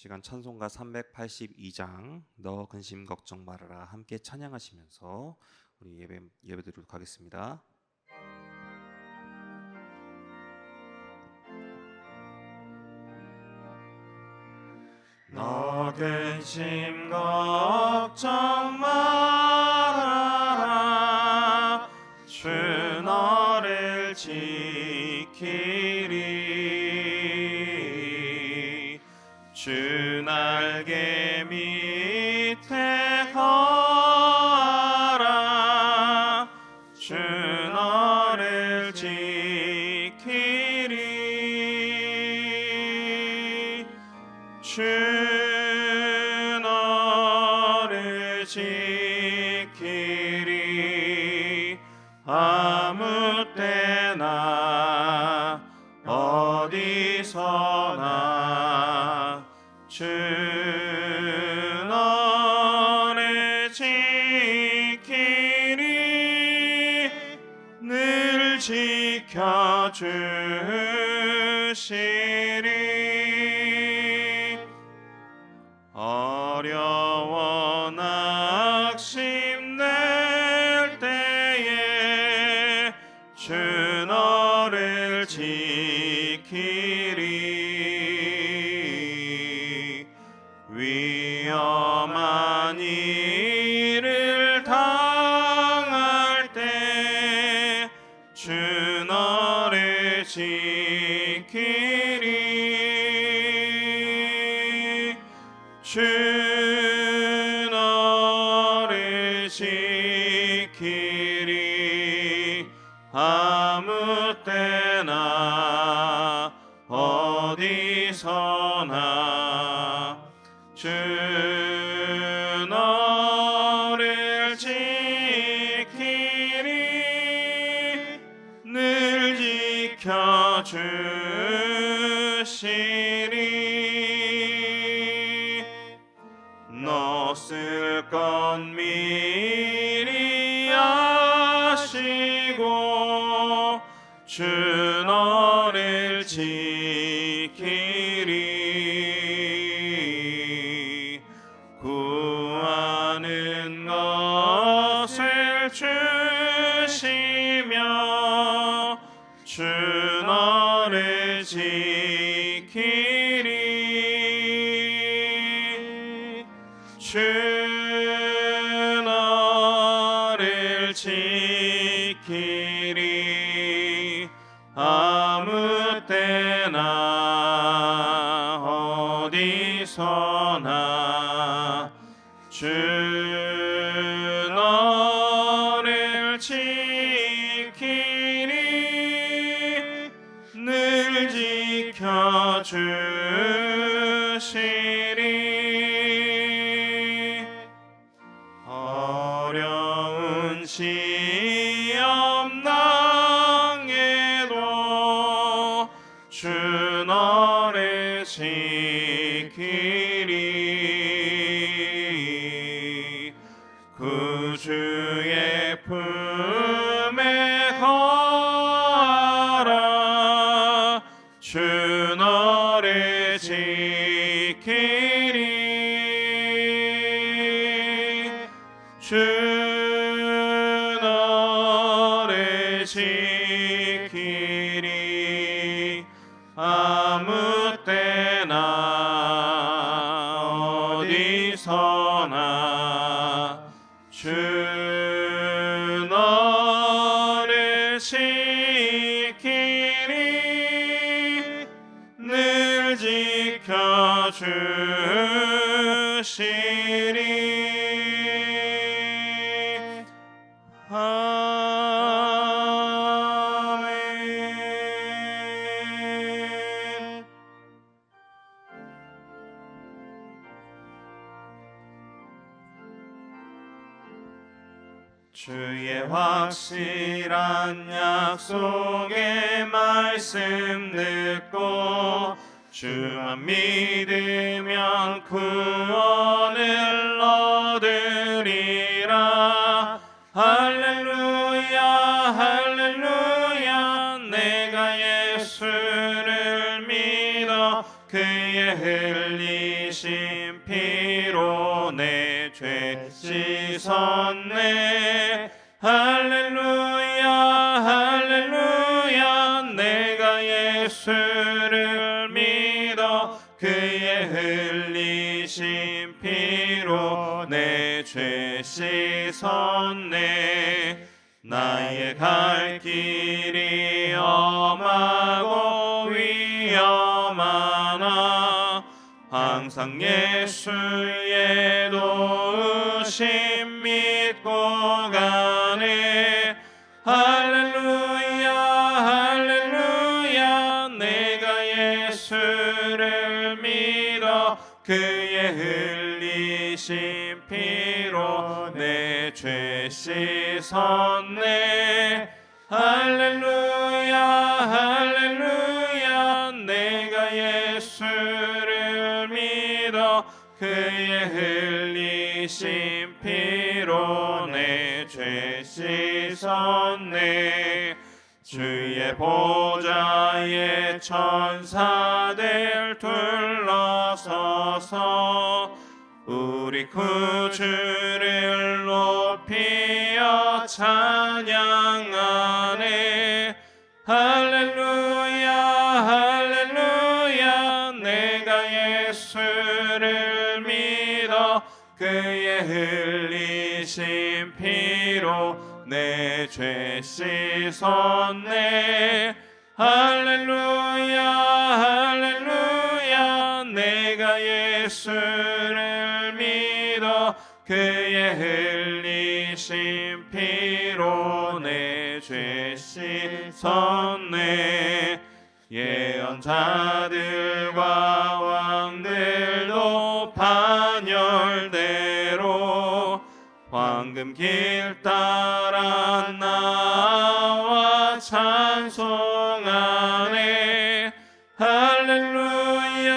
시간 찬송가 382장 너 근심 걱정 말아라 함께 찬양하시면서 우리 예배드리도록 하겠습니다. 너 근심 걱정 말아라 주 너를 지키리 주 날개 밑에 거하라 주 너를 지키리 주 너를 지키리 아무 때나 어디서나 주 너를 지키리 늘 지켜주시리 어려워 낙심될 때에 주 너를 지키리 위험한 일을 당할 때 주 너를 지키리 주 너를 지키리 아무 때나 어디서나 주 너를 지키리 늘 지켜주시리 너 쓸 것 미리 아시고 주 너를 지키리 구하는 것을 주시며 주 너를 지키리 주 너를 지키리 아무 때나 어디서나 주 너를 지키리 늘 지켜주시리 어려운 시험 당해도 주 너를 지키리 구주의 품에 거하라 주 너를 지키리 주 너를 지키리 아무 때나 어디서나 주 너를 지키리 늘 지켜주시리 아멘. 주의 확실한 약속의 말씀 듣고 주만 믿으면 구원을 얻으리라 할렐루야 할렐루야 내가 예수를 믿어 그의 흘리신 피로 내 죄 씻었네. 할렐루야 할렐루야. 내가 예수를 믿어 그의 흘리신 피로 내 죄 씻었네. 나의 갈 길이 험하고 위험하나 항상 예수의 도우심 믿고 가네. 할렐루야 할렐루야. 내가 예수를 믿어 그의 흘리신 피로 내 죄 씻었네. 할렐루야 할렐루야. 내가 예수를 믿어 그의 흘리신 피로 내 죄 씻었네. 주의 보좌에 천사들 둘러서서 우리 구주를 높이어 찬양하네. 할렐루야 할렐루야. 내가 예수를 믿어 그의 흘리신 피로 내 죄 씻었네. 할렐루야 할렐루야. 내가 예수를 믿어 그의 흘리신 피로 내 죄 씻었네. 예언자들과 왕들도 반열대로 황금길 따라 나와 찬송하네. 할렐루야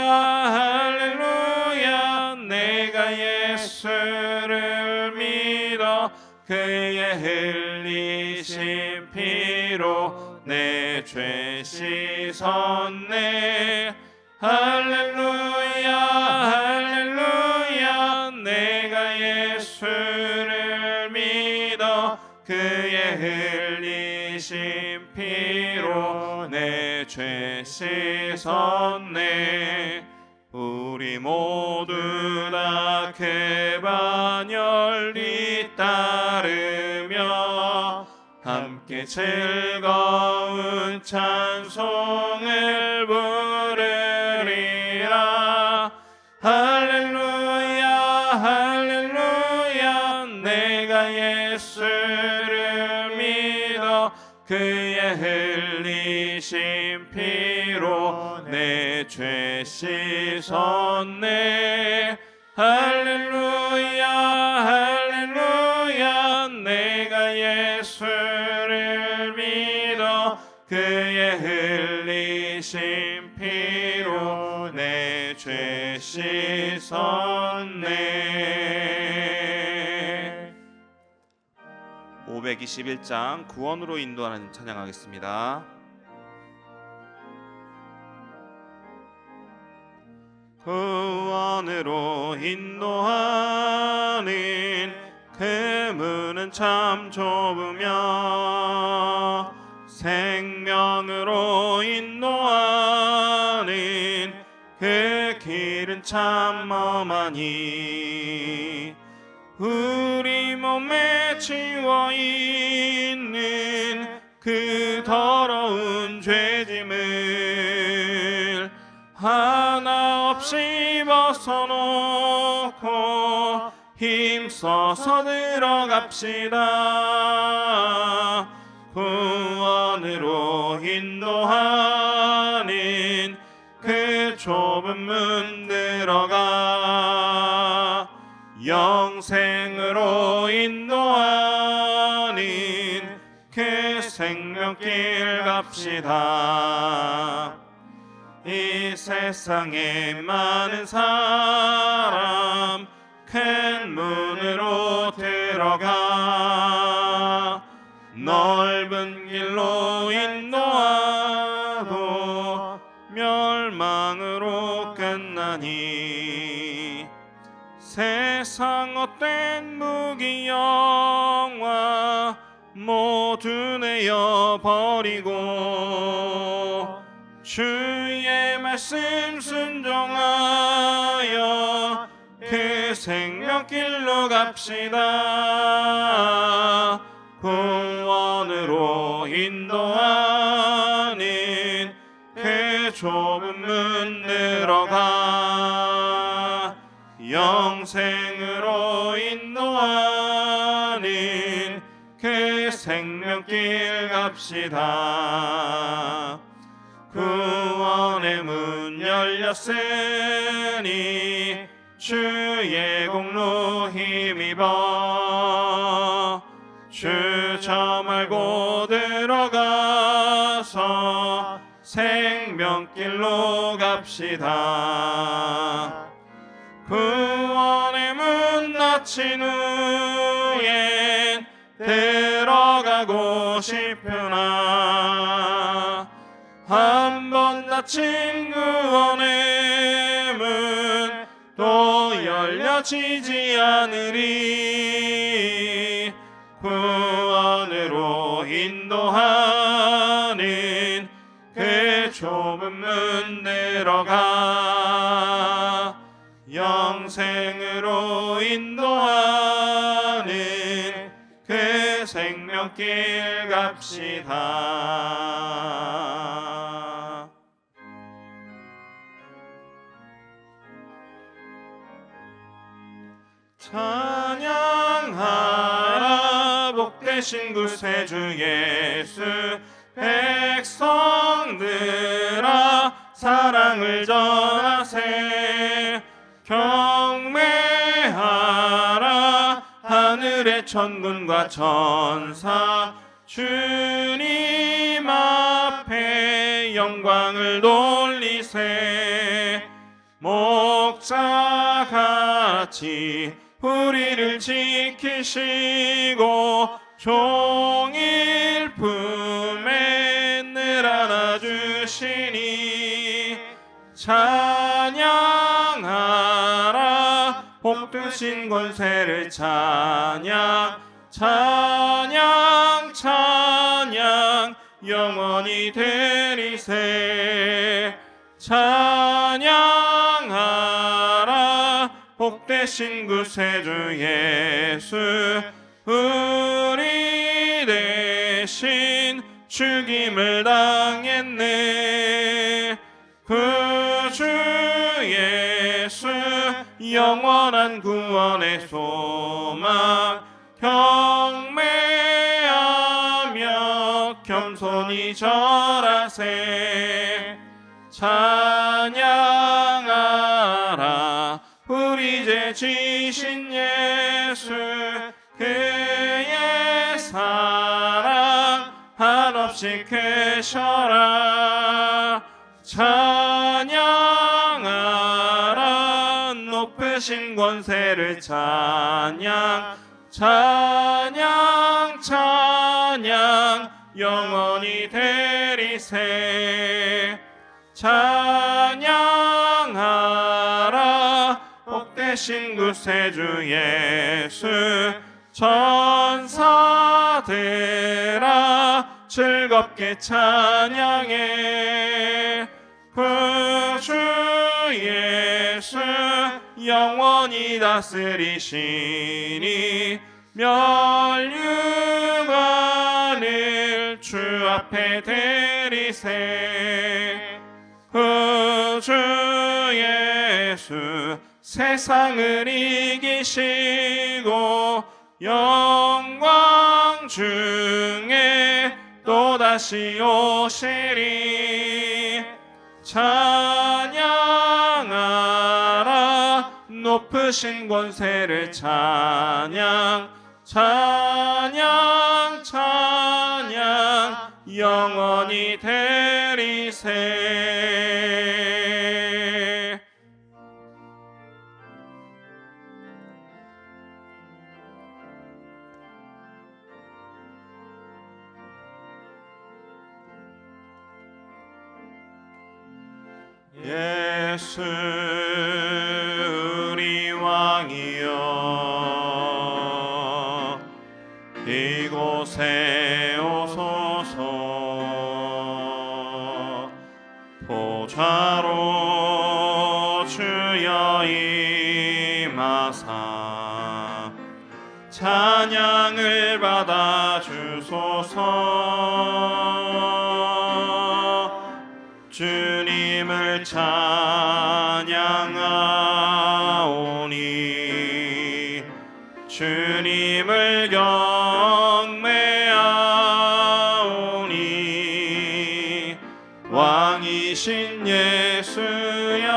할렐루야. 내가 예수를 믿어 그의 흘리신 피로 내 죄 씻었네. 할렐루야 할렐루야. 내가 예수를 믿어 그의 흘리신 피로 내 죄 씻었네. 우리 모두 다 그 반열 뒤따르며 함께 즐거운 찬송을 부르리라. 할렐루야 할렐루야. 내가 예수를 믿어 그의 흘리신 피로 내 죄 씻었네. 할렐루야 할렐루야. 내가 예수를 믿어 그의 흘리신 피로 내 죄 씻었네. 521장 구원으로 인도하는 찬양하겠습니다. 구원으로 인도하는 그 문은 참 좁으며 생명으로 인도하는 그 길은 참 험하니 우리 몸에 지워 있는 그 더러운 죄짐을 하나 없이 벗어놓고 힘써서 들어갑시다. 구원으로 인도하는 그 좁은 문 들어가 영생으로 인도하는 그 생명길 갑시다. 이 세상에 많은 사람 큰 문으로 들어가 넓은 길로 인도하고 멸망으로 끝나니 하시니 세상 헛된 무기 영화 모두 내어버리고 주의 말씀 순종하여 그 생명길로 갑시다. 구원으로 인도하는 그 좁은 문 들어가 영생으로 인도하는 그 생명길 갑시다. 구원의 문 열렸으니 주의 공로 힘입어 주저 말고 들어가서 생명길로 갑시다. 구원의 문 닫힌 후엔 들어가고 싶으나 한 번 닫힌 구원의 문 또 열려지지 않으리. 구원으로 인도하는 그 좁은 문 들어가 영생으로 인도하는 그 생명길 갑시다. 찬양하라 복되신 구세주 예수. 백성들아 사랑을 전하세. 경매하라 하늘의 천군과 천사. 주님 앞에 영광을 돌리세. 목자같이 우리를 지키시고 종일 품에 늘 안아주시니 찬양하라 복되신 권세를. 찬양 찬양 찬양 영원히 되리세. 찬양하라 복되신 구세주 예수. 우리 대신 죽임을 당했네. 구주 예수 영원한 구원의 소망. 경매하며 겸손히 절하세. 찬양하라 우리 죄 지신 예수. 그의 사랑 한없이 크셔라. 찬양하라 높으신 권세를. 찬양 찬양 찬양 영원히 되리세. 찬양하라 복되신 구세주 예수. 천사들아 즐겁게 찬양해. 구주 예수 영원히 다스리시니 멸류관을 주 앞에 드리세. 구주 예수 세상을 이기시고 영광 중에 또다시 오시리. 찬양하라 높으신 권세를. 찬양 찬양 찬양 영원히 되리세. 예수 주여 임하사 찬양을 받아 주소서. 주님을 찬양하오니 주님을 경배하오니 왕이신 예수여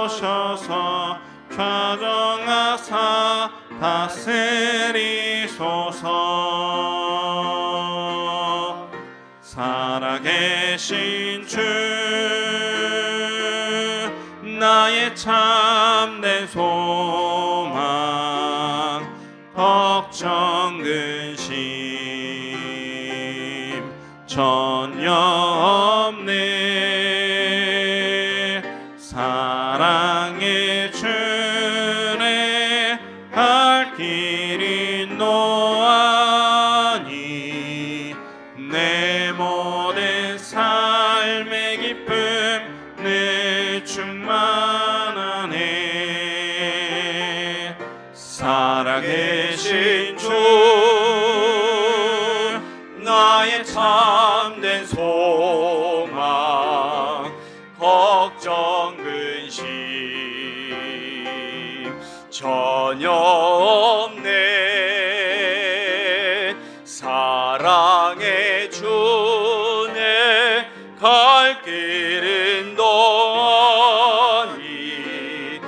오셔서 좌정하사 다스리소서. 살아계신 주 나의 참된 소망 걱정 근심 전혀 없네. 사랑의 주내 갈 길이 노하니 내 모든 삶의 기쁨 늘 충만하네. 살아계신 주 나의 참된 소망 걱정 근심 전혀 없네. 사랑의 주내 갈 길은 너니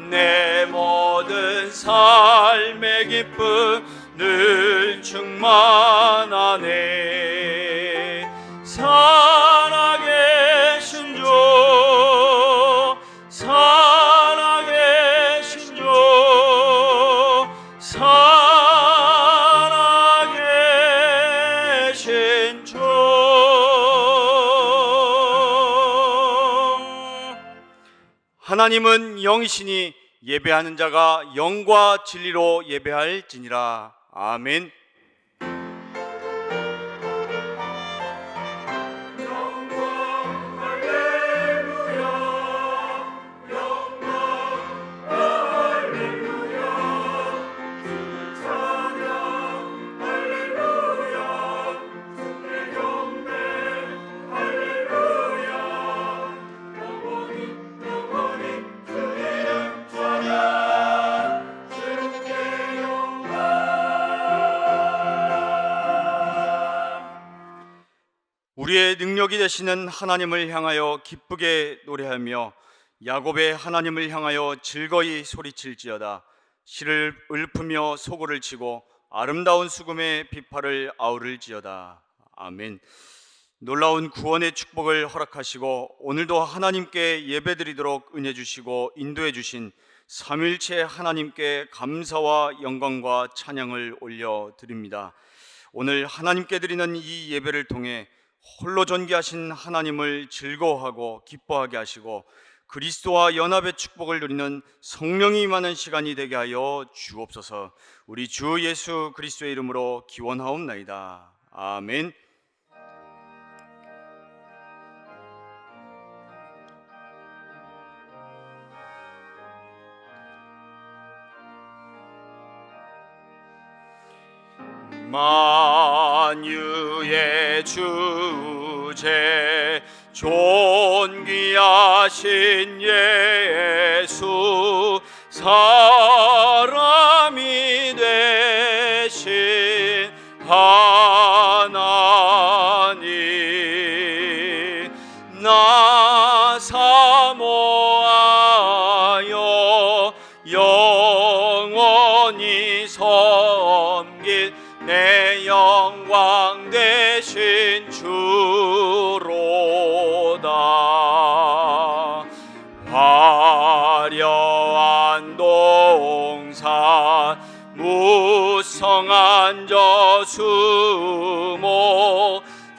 내 모든 삶의 기쁨 늘 충만하네. 살아계신 주 살아계신 주 살아계신 주. 하나님은 영이시니 예배하는 자가 영과 진리로 예배할지니라. 아멘. 우리의 능력이 되시는 하나님을 향하여 기쁘게 노래하며 야곱의 하나님을 향하여 즐거이 소리칠지어다. 실을 읊으며 소고를 치고 아름다운 수금의 비파를 아우를지어다. 아멘. 놀라운 구원의 축복을 허락하시고 오늘도 하나님께 예배드리도록 은혜 주시고 인도해 주신 삼위일체 하나님께 감사와 영광과 찬양을 올려드립니다. 오늘 하나님께 드리는 이 예배를 통해 홀로 존귀하신 하나님을 즐거워하고 기뻐하게 하시고 그리스도와 연합의 축복을 누리는 성령이 임하는 시간이 되게 하여 주옵소서. 우리 주 예수 그리스도의 이름으로 기원하옵나이다. 아멘. 만유의 주제 존귀하신 예수 사람이 되신 하나님 나 사모하여 영원히 섬길 내 영광 되신 주로다. 화려한 동산 무성한 저수목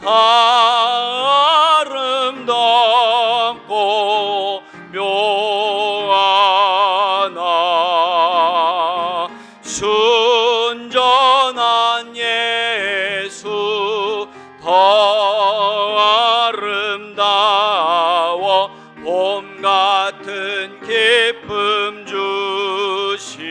다 아름답고 묘하나 순전한 예수 더 아름다워 봄 같은 기쁨 주시네.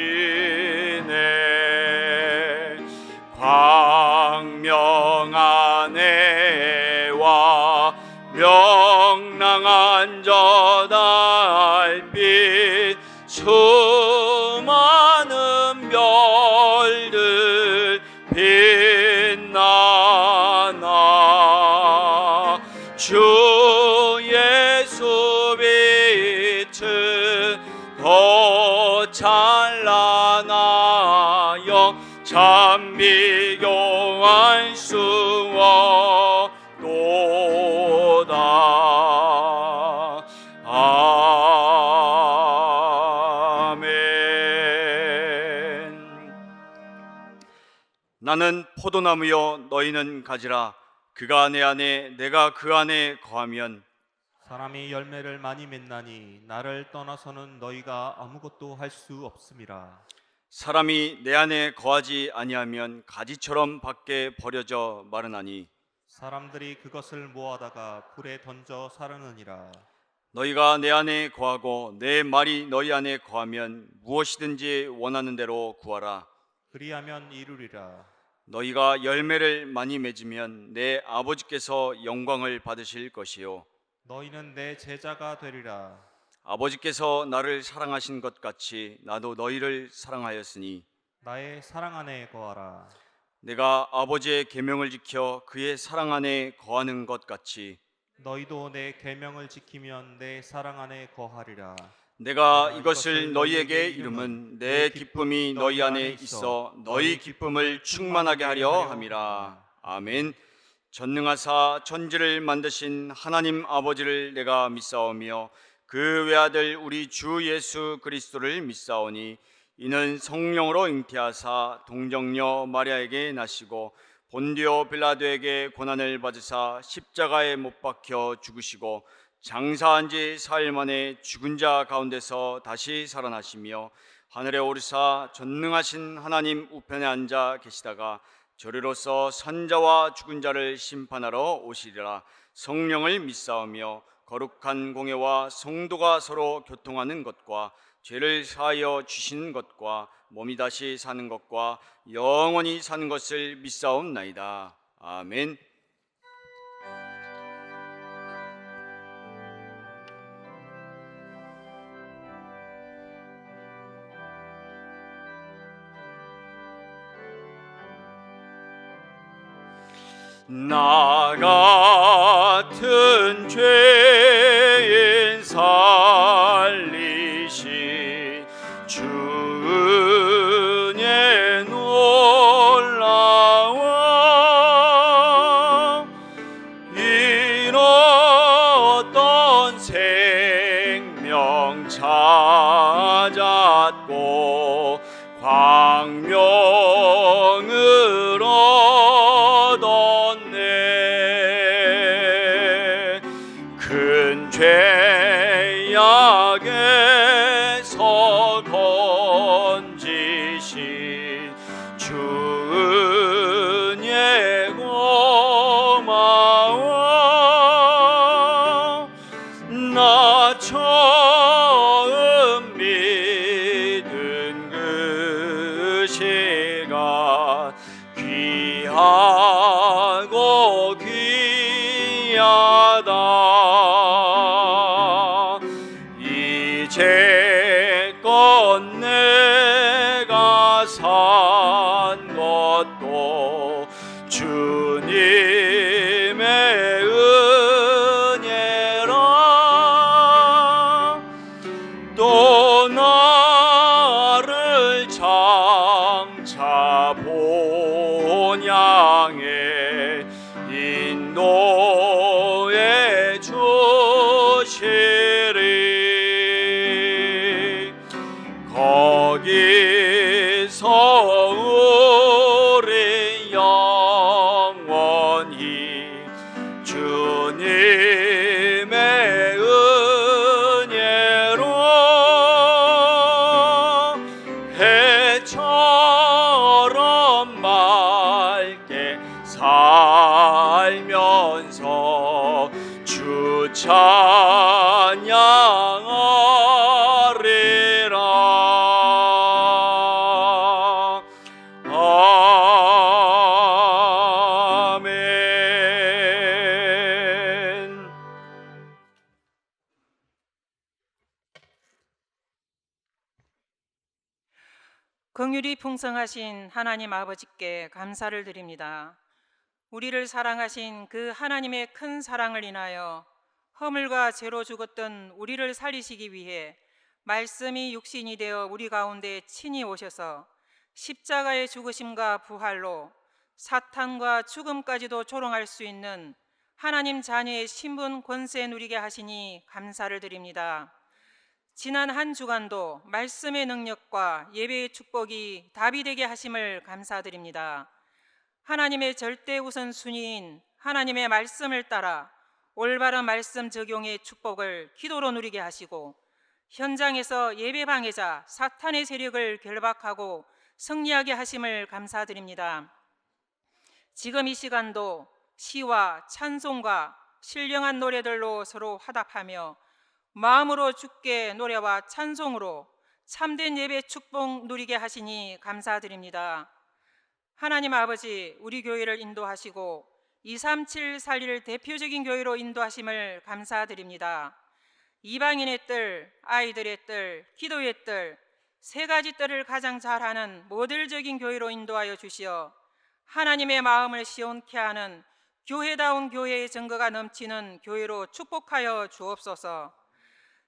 광명한 해와 명랑한 저 달빛 수많은 별들 빛나나 주 예수 빛은 더 찬란하여 참 비교할 수 없도다. 아멘. 나는 포도나무요 너희는 가지라. 그가 내 안에 내가 그 안에 거하면 사람이 열매를 많이 맺나니 나를 떠나서는 너희가 아무것도 할 수 없음이라. 사람이 내 안에 거하지 아니하면 가지처럼 밖에 버려져 마르나니 사람들이 그것을 모아다가 불에 던져 사르느니라. 너희가 내 안에 거하고 내 말이 너희 안에 거하면 무엇이든지 원하는 대로 구하라. 그리하면 이루리라. 너희가 열매를 많이 맺으면 내 아버지께서 영광을 받으실 것이요 너희는 내 제자가 되리라. 아버지께서 나를 사랑하신 것 같이 나도 너희를 사랑하였으니 나의 사랑 안에 거하라. 내가 아버지의 계명을 지켜 그의 사랑 안에 거하는 것 같이 너희도 내 계명을 지키면 내 사랑 안에 거하리라. 내가 이것을 너희에게 이름은 내 기쁨이 너희 안에 있어 너희 기쁨을 충만하게 하려 함이라. 아멘. 전능하사 천지를 만드신 하나님 아버지를 내가 믿사오며 그 외아들 우리 주 예수 그리스도를 믿사오니 이는 성령으로 잉태하사 동정녀 마리아에게 나시고 본디오 빌라도에게 고난을 받으사 십자가에 못 박혀 죽으시고 장사한 지 사흘 만에 죽은 자 가운데서 다시 살아나시며 하늘에 오르사 전능하신 하나님 우편에 앉아 계시다가 저리로서 선자와 죽은 자를 심판하러 오시리라. 성령을 믿사오며 거룩한 공예와 성도가 서로 교통하는 것과 죄를 사하여 주시는 것과 몸이 다시 사는 것과 영원히 사는 것을 믿사옵나이다. 아멘. 나 같은 죄인 살리신 주 은혜 놀라워 잃었던 생명 찾았고 광명을 얻었네. 큰 죄악에서 건지신 주 은혜 고마워. 나 처음 믿은 그 시간 귀하고 귀하다. 이제껏 내가 산 것도 주님의 은혜라. 또 나를 장차 본향에 인도해 주시리. 거기서 우리 영원히 주님의 은혜로 해처럼 맑게 살면서 주 찬양하 긍휼이 풍성하신 하나님 아버지께 감사를 드립니다. 우리를 사랑하신 그 하나님의 큰 사랑을 인하여 허물과 죄로 죽었던 우리를 살리시기 위해 말씀이 육신이 되어 우리 가운데 친히 오셔서 십자가의 죽으심과 부활로 사탄과 죽음까지도 조롱할 수 있는 하나님 자녀의 신분 권세 누리게 하시니 감사를 드립니다. 지난 한 주간도 말씀의 능력과 예배의 축복이 답이 되게 하심을 감사드립니다. 하나님의 절대 우선순위인 하나님의 말씀을 따라 올바른 말씀 적용의 축복을 기도로 누리게 하시고 현장에서 예배 방해자 사탄의 세력을 결박하고 승리하게 하심을 감사드립니다. 지금 이 시간도 시와 찬송과 신령한 노래들로 서로 화답하며 마음으로 주께 노래와 찬송으로 참된 예배 축복 누리게 하시니 감사드립니다. 하나님 아버지, 우리 교회를 인도하시고 237 살릴 대표적인 교회로 인도하심을 감사드립니다. 이방인의 뜰, 아이들의 뜰, 기도의 뜰, 세 가지 뜰을 가장 잘하는 모델적인 교회로 인도하여 주시어 하나님의 마음을 시원케 하는 교회다운 교회의 증거가 넘치는 교회로 축복하여 주옵소서.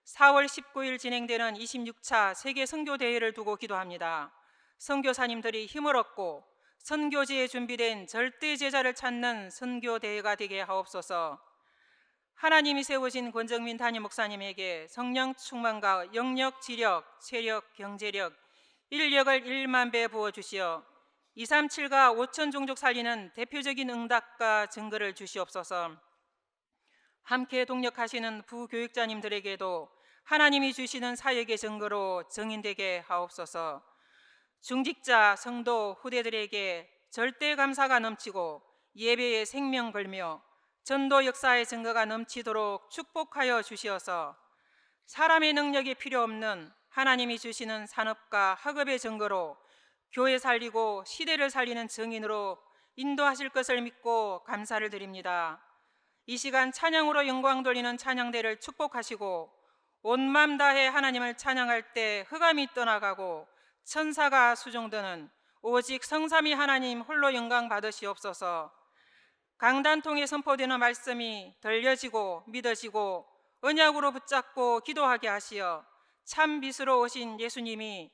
4월 19일 진행되는 26차 세계 선교 대회를 두고 기도합니다. 선교사님들이 힘을 얻고 선교지에 준비된 절대 제자를 찾는 선교 대회가 되게 하옵소서. 하나님이 세우신 권정민 담임 목사님에게 성령 충만과 영력, 지력, 체력, 경제력, 인력을 1만 배 부어주시어 237과 5천 종족 살리는 대표적인 응답과 증거를 주시옵소서. 함께 동력하시는 부교육자님들에게도 하나님이 주시는 사역의 증거로 증인되게 하옵소서. 중직자, 성도, 후대들에게 절대 감사가 넘치고 예배의 생명 걸며 전도 역사의 증거가 넘치도록 축복하여 주시어서 사람의 능력이 필요 없는 하나님이 주시는 산업과 학업의 증거로 교회 살리고 시대를 살리는 증인으로 인도하실 것을 믿고 감사를 드립니다. 이 시간 찬양으로 영광 돌리는 찬양대를 축복하시고 온 맘 다해 하나님을 찬양할 때 흑암이 떠나가고 천사가 수종드는 오직 성삼위 하나님 홀로 영광 받으시옵소서. 강단 통해 선포되는 말씀이 들려지고 믿어지고 언약으로 붙잡고 기도하게 하시어 참 빛으로 오신 예수님이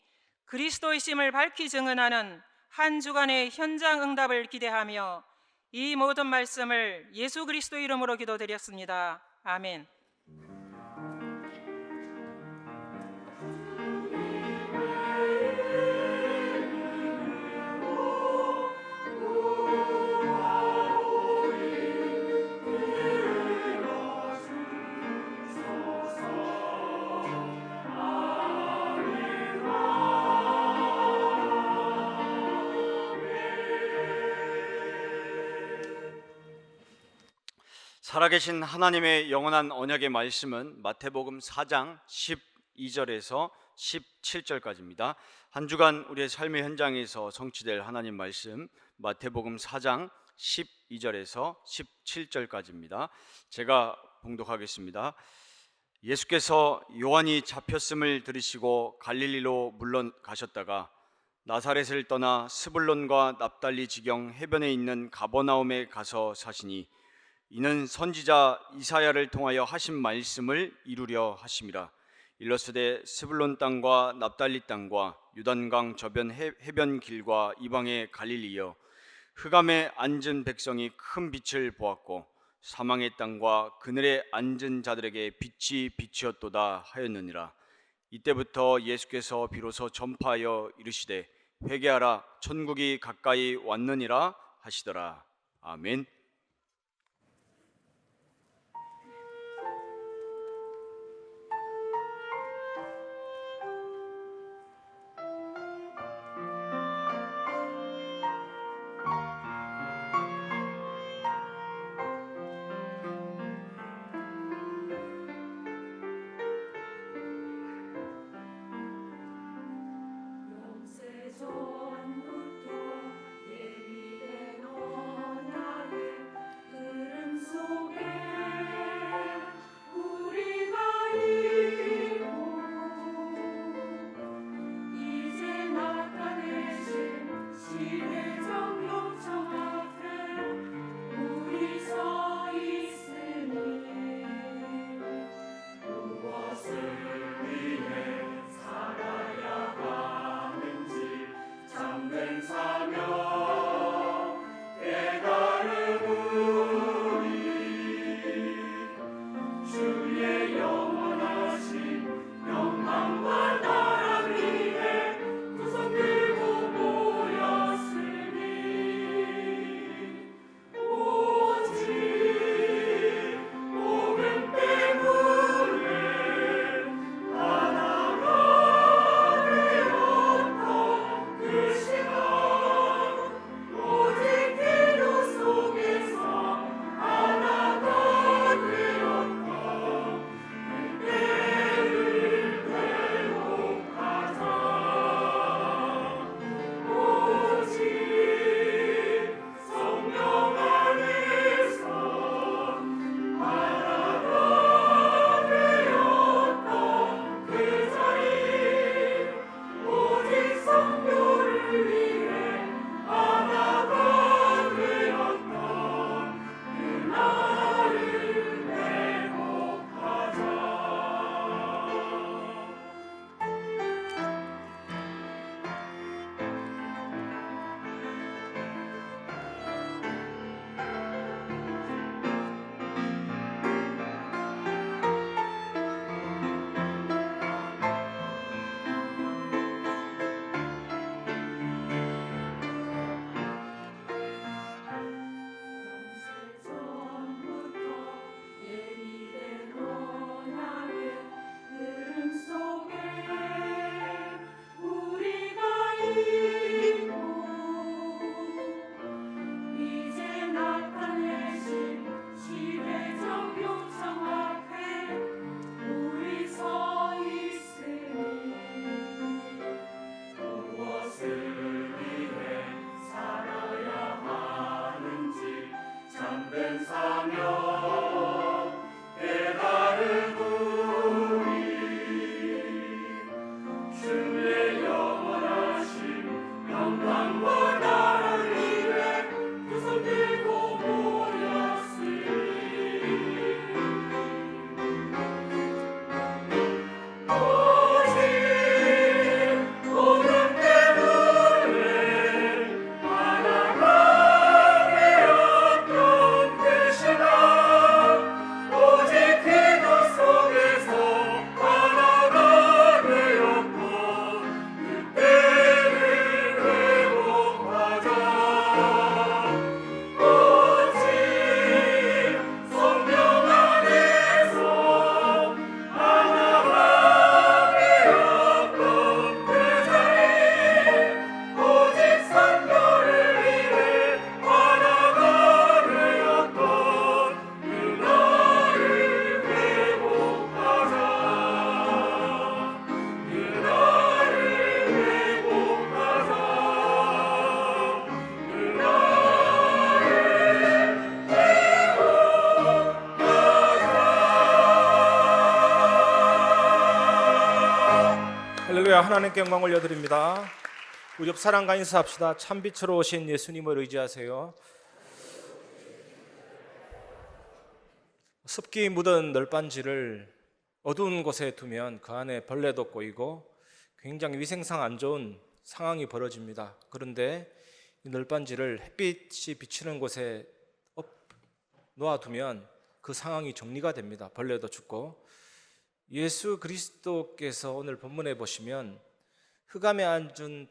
그리스도이심을 밝히 증언하는 한 주간의 현장 응답을 기대하며 이 모든 말씀을 예수 그리스도 이름으로 기도드렸습니다. 아멘. 살아계신 하나님의 영원한 언약의 말씀은 마태복음 4장 12절에서 17절까지입니다. 한 주간 우리의 삶의 현장에서 성취될 하나님 말씀 마태복음 4장 12절에서 17절까지입니다. 제가 봉독하겠습니다. 예수께서 요한이 잡혔음을 들으시고 갈릴리로 물러가셨다가 나사렛을 떠나 스불론과 납달리 지경 해변에 있는 가버나움에 가서 사시니 이는 선지자 이사야를 통하여 하신 말씀을 이루려 하심이라. 일러스되 스불론 땅과 납달리 땅과 요단강 저변 해변 길과 이방의 갈릴리여, 흑암에 앉은 백성이 큰 빛을 보았고 사망의 땅과 그늘에 앉은 자들에게 빛이 비치었도다 하였느니라. 이때부터 예수께서 비로소 전파하여 이르시되 회개하라, 천국이 가까이 왔느니라 하시더라. 아멘. 영세전부터 예비된 언약을 할렐루야. 하나님께 영광 올려드립니다. 우리 옆 사람과 인사합시다. 참빛으로 오신 예수님을 의지하세요. 습기 묻은 널빤지를 어두운 곳에 두면 그 안에 벌레도 꼬이고 굉장히 위생상 안 좋은 상황이 벌어집니다. 그런데 이 널빤지를 햇빛이 비치는 곳에 놓아두면 그 상황이 정리가 됩니다. 벌레도 죽고. 예수 그리스도께서 오늘 본문에 보시면 흑암에 앉은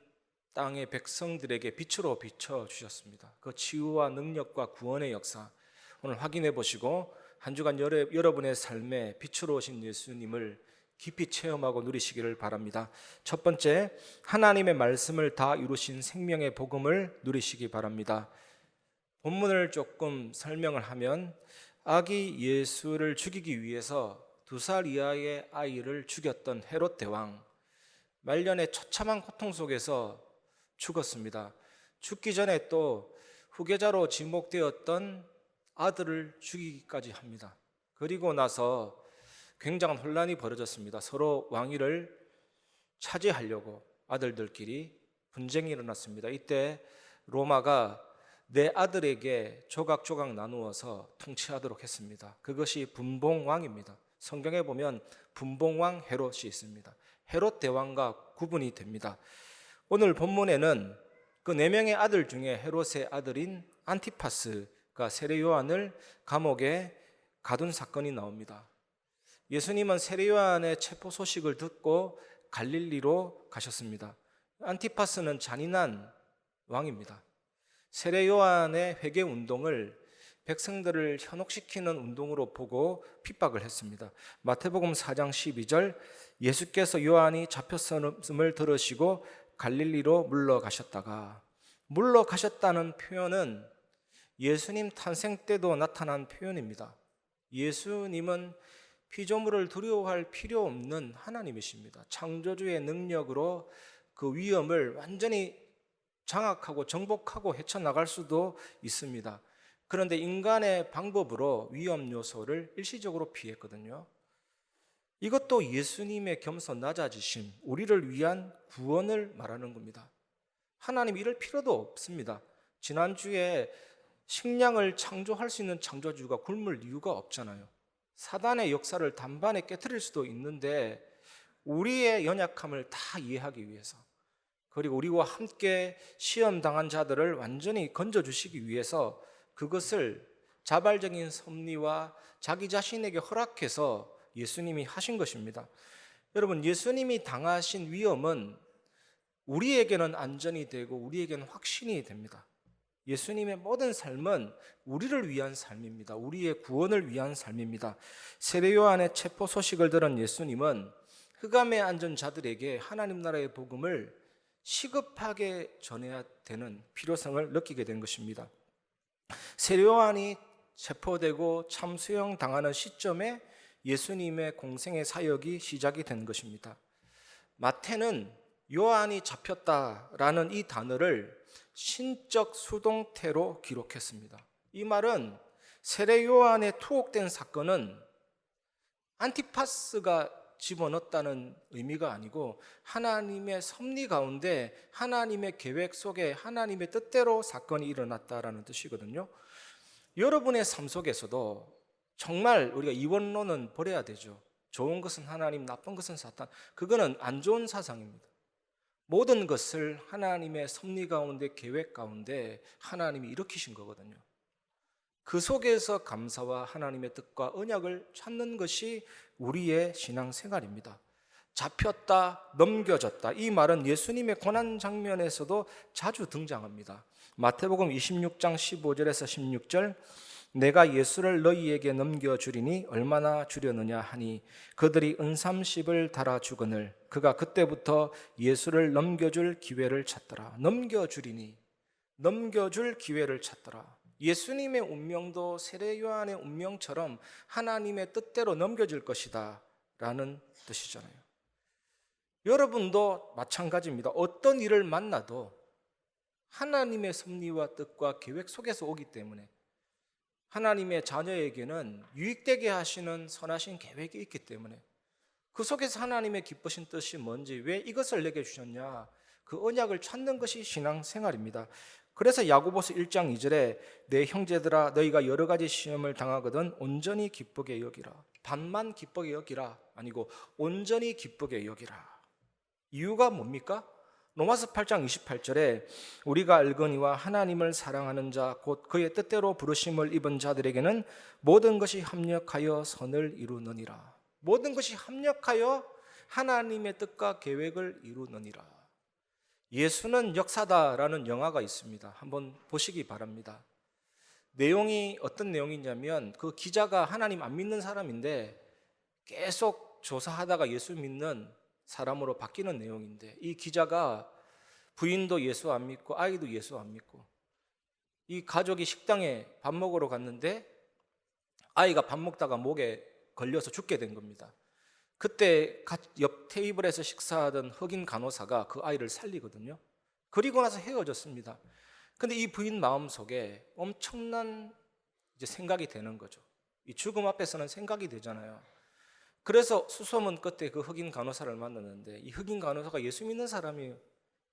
땅의 백성들에게 빛으로 비춰주셨습니다. 그 치유와 능력과 구원의 역사 오늘 확인해 보시고 한 주간 여러분의 삶에 빛으로 오신 예수님을 깊이 체험하고 누리시기를 바랍니다. 첫 번째, 하나님의 말씀을 다 이루신 생명의 복음을 누리시기 바랍니다. 본문을 조금 설명을 하면 아기 예수를 죽이기 위해서 2살 이하의 아이를 죽였던 헤롯 대왕, 말년의 처참한 고통 속에서 죽었습니다. 죽기 전에 또 후계자로 지목되었던 아들을 죽이기까지 합니다. 그리고 나서 굉장한 혼란이 벌어졌습니다. 서로 왕위를 차지하려고 아들들끼리 분쟁이 일어났습니다. 이때 로마가 내 아들에게 조각조각 나누어서 통치하도록 했습니다. 그것이 분봉왕입니다. 성경에 보면 분봉왕 헤롯이 있습니다. 헤롯 대왕과 구분이 됩니다. 오늘 본문에는 그 4명의 아들 중에 헤롯의 아들인 안티파스가 세례 요한을 감옥에 가둔 사건이 나옵니다. 예수님은 세례 요한의 체포 소식을 듣고 갈릴리로 가셨습니다. 안티파스는 잔인한 왕입니다. 세례 요한의 회개 운동을 백성들을 현혹시키는 운동으로 보고 핍박을 했습니다. 마태복음 4장 12절, 예수께서 요한이 잡혔음을 들으시고 갈릴리로 물러가셨다가, 물러가셨다는 표현은 예수님 탄생 때도 나타난 표현입니다. 예수님은 피조물을 두려워할 필요 없는 하나님이십니다. 창조주의 능력으로 그 위험을 완전히 장악하고 정복하고 헤쳐나갈 수도 있습니다. 그런데 인간의 방법으로 위험 요소를 일시적으로 피했거든요. 이것도 예수님의 겸손 낮아지심, 우리를 위한 구원을 말하는 겁니다. 하나님 이럴 필요도 없습니다. 지난주에 식량을 창조할 수 있는 창조주가 굶을 이유가 없잖아요. 사단의 역사를 단번에 깨트릴 수도 있는데 우리의 연약함을 다 이해하기 위해서, 그리고 우리와 함께 시험당한 자들을 완전히 건져주시기 위해서 그것을 자발적인 섭리와 자기 자신에게 허락해서 예수님이 하신 것입니다. 여러분, 예수님이 당하신 위험은 우리에게는 안전이 되고 우리에게는 확신이 됩니다. 예수님의 모든 삶은 우리를 위한 삶입니다. 우리의 구원을 위한 삶입니다. 세례 요한의 체포 소식을 들은 예수님은 흑암에 앉은 자들에게 하나님 나라의 복음을 시급하게 전해야 되는 필요성을 느끼게 된 것입니다. 세례 요한이 체포되고 참수형 당하는 시점에 예수님의 공생의 사역이 시작이 된 것입니다. 마태는 요한이 잡혔다라는 이 단어를 신적 수동태로 기록했습니다. 이 말은 세례 요한에 투옥된 사건은 안티파스가 집어넣었다는 의미가 아니고 하나님의 섭리 가운데 하나님의 계획 속에 하나님의 뜻대로 사건이 일어났다라는 뜻이거든요. 여러분의 삶 속에서도 정말 우리가 이원론은 버려야 되죠. 좋은 것은 하나님, 나쁜 것은 사탄. 그거는 안 좋은 사상입니다. 모든 것을 하나님의 섭리 가운데, 계획 가운데 하나님이 일으키신 거거든요. 그 속에서 감사와 하나님의 뜻과 언약을 찾는 것이 우리의 신앙생활입니다. 잡혔다, 넘겨졌다. 이 말은 예수님의 고난 장면에서도 자주 등장합니다. 마태복음 26장 15절에서 16절, 내가 예수를 너희에게 넘겨주리니 얼마나 주려느냐 하니 그들이 은삼십을 달아 주거늘 그가 그때부터 예수를 넘겨줄 기회를 찾더라. 넘겨주리니, 넘겨줄 기회를 찾더라. 예수님의 운명도 세례 요한의 운명처럼 하나님의 뜻대로 넘겨질 것이다 라는 뜻이잖아요. 여러분도 마찬가지입니다. 어떤 일을 만나도 하나님의 섭리와 뜻과 계획 속에서 오기 때문에 하나님의 자녀에게는 유익되게 하시는 선하신 계획이 있기 때문에 그 속에서 하나님의 기쁘신 뜻이 뭔지, 왜 이것을 내게 주셨냐, 그 언약을 찾는 것이 신앙생활입니다. 그래서 야고보서 1장 2절에 내 형제들아 너희가 여러 가지 시험을 당하거든 온전히 기쁘게 여기라. 반만 기쁘게 여기라 아니고 온전히 기쁘게 여기라. 이유가 뭡니까? 로마서 8장 28절에 우리가 알거니와 하나님을 사랑하는 자 곧 그의 뜻대로 부르심을 입은 자들에게는 모든 것이 합력하여 선을 이루느니라. 모든 것이 합력하여 하나님의 뜻과 계획을 이루느니라. 예수는 역사다라는 영화가 있습니다. 한번 보시기 바랍니다. 내용이 어떤 내용이냐면 그 기자가 하나님 안 믿는 사람인데 계속 조사하다가 예수 믿는 사람으로 바뀌는 내용인데, 이 기자가 부인도 예수 안 믿고 아이도 예수 안 믿고 이 가족이 식당에 밥 먹으러 갔는데 아이가 밥 먹다가 목에 걸려서 죽게 된 겁니다. 그때 옆 테이블에서 식사하던 흑인 간호사가 그 아이를 살리거든요. 그리고 나서 헤어졌습니다. 근데 이 부인 마음속에 엄청난 이제 생각이 되는 거죠. 이 죽음 앞에서는 생각이 되잖아요. 그래서 수소문 끝에 그 흑인 간호사를 만났는데 이 흑인 간호사가 예수 믿는 사람이에요.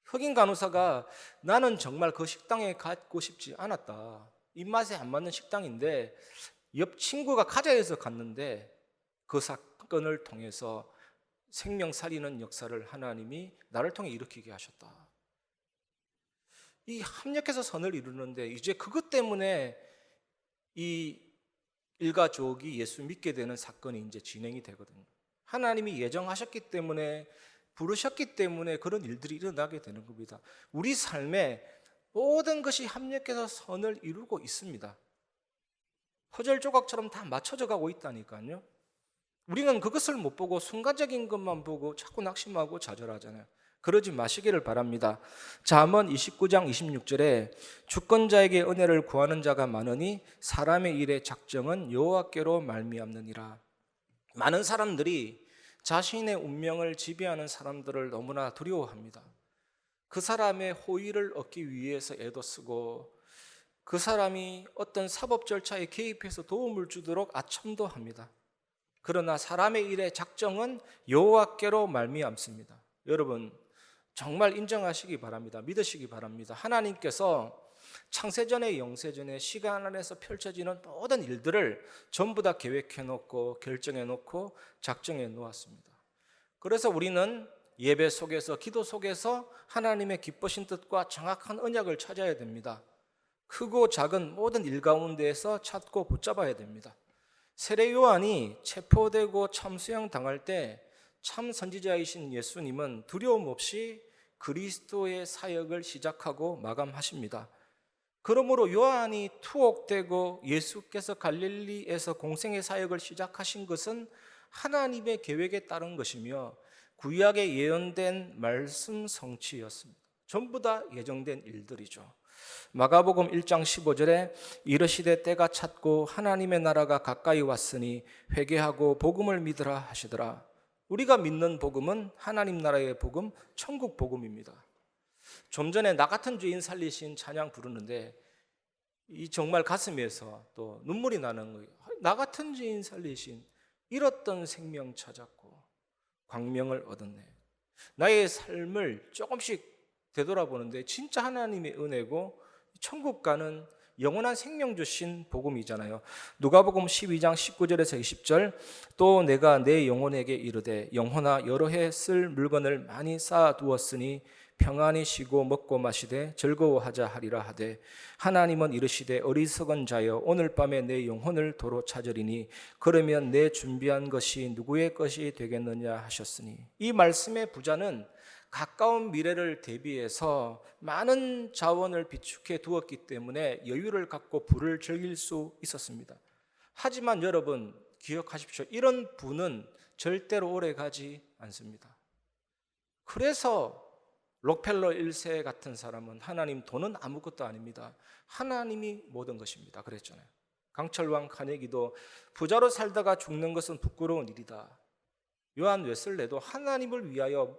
흑인 간호사가 나는 정말 그 식당에 가고 싶지 않았다. 입맛에 안 맞는 식당인데 옆 친구가 가자 해서 갔는데 그 사건을 통해서 생명 살리는 역사를 하나님이 나를 통해 일으키게 하셨다. 이 합력해서 선을 이루는데 이제 그것 때문에 이 일가족이 예수 믿게 되는 사건이 이제 진행이 되거든요. 하나님이 예정하셨기 때문에, 부르셨기 때문에 그런 일들이 일어나게 되는 겁니다. 우리 삶에 모든 것이 합력해서 선을 이루고 있습니다. 퍼즐 조각처럼 다 맞춰져 가고 있다니까요. 우리는 그것을 못 보고 순간적인 것만 보고 자꾸 낙심하고 좌절하잖아요. 그러지 마시기를 바랍니다. 잠언 29장 26절에 주권자에게 은혜를 구하는 자가 많으니 사람의 일의 작정은 여호와께로 말미암느니라. 많은 사람들이 자신의 운명을 지배하는 사람들을 너무나 두려워합니다. 그 사람의 호의를 얻기 위해서 애도 쓰고 그 사람이 어떤 사법 절차에 개입해서 도움을 주도록 아첨도 합니다. 그러나 사람의 일의 작정은 여호와께로 말미암습니다. 여러분 정말 인정하시기 바랍니다. 믿으시기 바랍니다. 하나님께서 창세전에 영세전에 시간 안에서 펼쳐지는 모든 일들을 전부 다 계획해 놓고 결정해 놓고 작정해 놓았습니다. 그래서 우리는 예배 속에서 기도 속에서 하나님의 기쁘신 뜻과 정확한 언약을 찾아야 됩니다. 크고 작은 모든 일 가운데에서 찾고 붙잡아야 됩니다. 세례 요한이 체포되고 참수형 당할 때 참 선지자이신 예수님은 두려움 없이 그리스도의 사역을 시작하고 마감하십니다. 그러므로 요한이 투옥되고 예수께서 갈릴리에서 공생의 사역을 시작하신 것은 하나님의 계획에 따른 것이며 구약에 예언된 말씀 성취였습니다. 전부 다 예정된 일들이죠. 마가복음 1장 15절에 이르시되 때가 찼고 하나님의 나라가 가까이 왔으니 회개하고 복음을 믿으라 하시더라. 우리가 믿는 복음은 하나님 나라의 복음, 천국 복음입니다. 좀 전에 나 같은 죄인 살리신 찬양 부르는데 이 정말 가슴에서 또 눈물이 나는 거예요. 나 같은 죄인 살리신, 잃었던 생명 찾았고 광명을 얻었네. 나의 삶을 조금씩 되돌아보는데 진짜 하나님의 은혜고 천국 가는 영원한 생명 주신 복음이잖아요. 누가복음 12장 19절에서 20절 또 내가 내 영혼에게 이르되 영혼아 여러 해 쓸 물건을 많이 쌓아두었으니 평안히 쉬고 먹고 마시되 즐거워하자 하리라 하되 하나님은 이르시되 어리석은 자여 오늘 밤에 내 영혼을 도로 찾으리니 그러면 내 준비한 것이 누구의 것이 되겠느냐 하셨으니, 이 말씀의 부자는 가까운 미래를 대비해서 많은 자원을 비축해 두었기 때문에 여유를 갖고 부를 즐길 수 있었습니다. 하지만 여러분 기억하십시오. 이런 부는 절대로 오래 가지 않습니다. 그래서 록펠러 1세 같은 사람은 하나님 돈은 아무것도 아닙니다. 하나님이 모든 것입니다. 그랬잖아요. 강철왕 카네기도 부자로 살다가 죽는 것은 부끄러운 일이다. 요한 웨슬레도 하나님을 위하여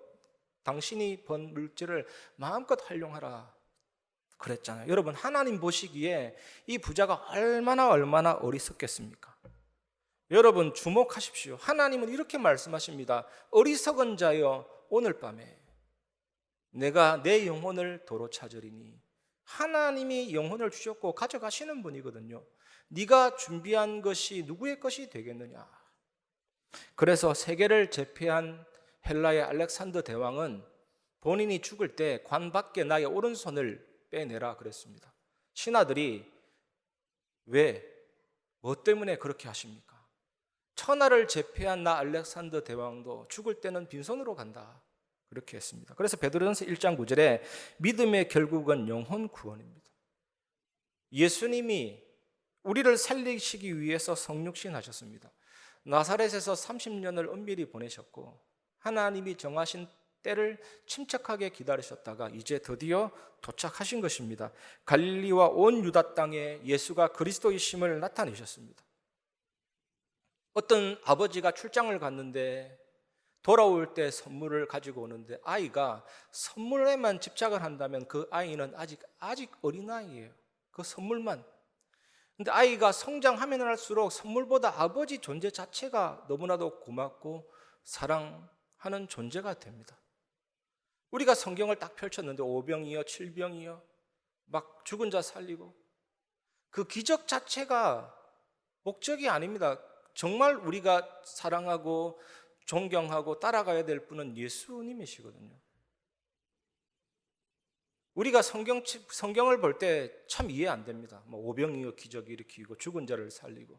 당신이 번 물질을 마음껏 활용하라 그랬잖아요. 여러분 하나님 보시기에 이 부자가 얼마나 어리석겠습니까? 여러분 주목하십시오. 하나님은 이렇게 말씀하십니다. 어리석은 자여 오늘 밤에 내가 내 영혼을 도로 찾으리니. 하나님이 영혼을 주셨고 가져가시는 분이거든요. 네가 준비한 것이 누구의 것이 되겠느냐. 그래서 세계를 제패한 헬라의 알렉산더 대왕은 본인이 죽을 때 관 밖에 나의 오른손을 빼내라 그랬습니다. 신하들이 왜, 뭐 때문에 그렇게 하십니까? 천하를 제패한 나 알렉산더 대왕도 죽을 때는 빈손으로 간다 그렇게 했습니다. 그래서 베드로전서 1장 9절에 믿음의 결국은 영혼 구원입니다. 예수님이 우리를 살리시기 위해서 성육신 하셨습니다. 나사렛에서 30년을 은밀히 보내셨고 하나님이 정하신 때를 침착하게 기다리셨다가 이제 드디어 도착하신 것입니다. 갈릴리와 온 유다 땅에 예수가 그리스도이심을 나타내셨습니다. 어떤 아버지가 출장을 갔는데 돌아올 때 선물을 가지고 오는데 아이가 선물에만 집착을 한다면 그 아이는 아직 어린아이예요. 그 선물만. 근데 아이가 성장하면 할수록 선물보다 아버지 존재 자체가 너무나도 고맙고 사랑하는 존재가 됩니다. 우리가 성경을 딱 펼쳤는데 5병이요 7병이요 막 죽은 자 살리고 그 기적 자체가 목적이 아닙니다. 정말 우리가 사랑하고 존경하고 따라가야 될 분은 예수님이시거든요. 우리가 성경을 볼 때 참 이해 안 됩니다. 오병이어 기적 일으키고 죽은 자를 살리고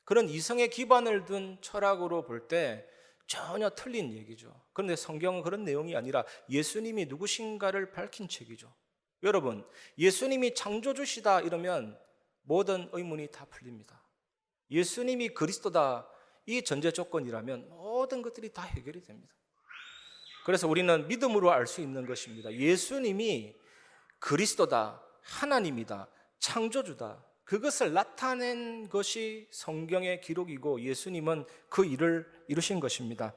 그런 이성에 기반을 둔 철학으로 볼 때 전혀 틀린 얘기죠. 그런데 성경은 그런 내용이 아니라 예수님이 누구신가를 밝힌 책이죠. 여러분, 예수님이 창조주시다 이러면 모든 의문이 다 풀립니다. 예수님이 그리스도다 이 전제 조건이라면 모든 것들이 다 해결이 됩니다. 그래서 우리는 믿음으로 알 수 있는 것입니다. 예수님이 그리스도다, 하나님이다, 창조주다. 그것을 나타낸 것이 성경의 기록이고 예수님은 그 일을 이루신 것입니다.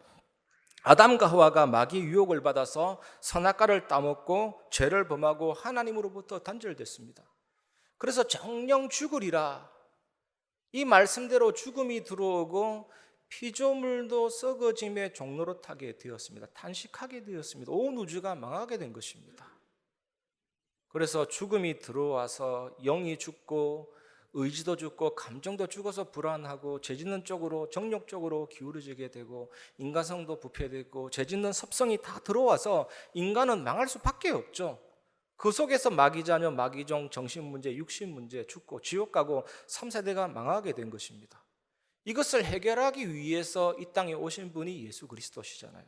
아담과 하와가 마귀의 유혹을 받아서 선악과를 따먹고 죄를 범하고 하나님으로부터 단절됐습니다. 그래서 정령 죽으리라. 이 말씀대로 죽음이 들어오고 피조물도 썩어짐의 종로로 타게 되었습니다. 탄식하게 되었습니다. 온 우주가 망하게 된 것입니다. 그래서 죽음이 들어와서 영이 죽고 의지도 죽고 감정도 죽어서 불안하고 죄짓는 쪽으로 정욕적으로 기울어지게 되고 인간성도 부패되고 죄짓는 섭성이 다 들어와서 인간은 망할 수밖에 없죠. 그 속에서 마귀자녀, 마귀종, 정신문제, 육신문제 죽고 지옥 가고 3세대가 망하게 된 것입니다. 이것을 해결하기 위해서 이 땅에 오신 분이 예수 그리스도시잖아요.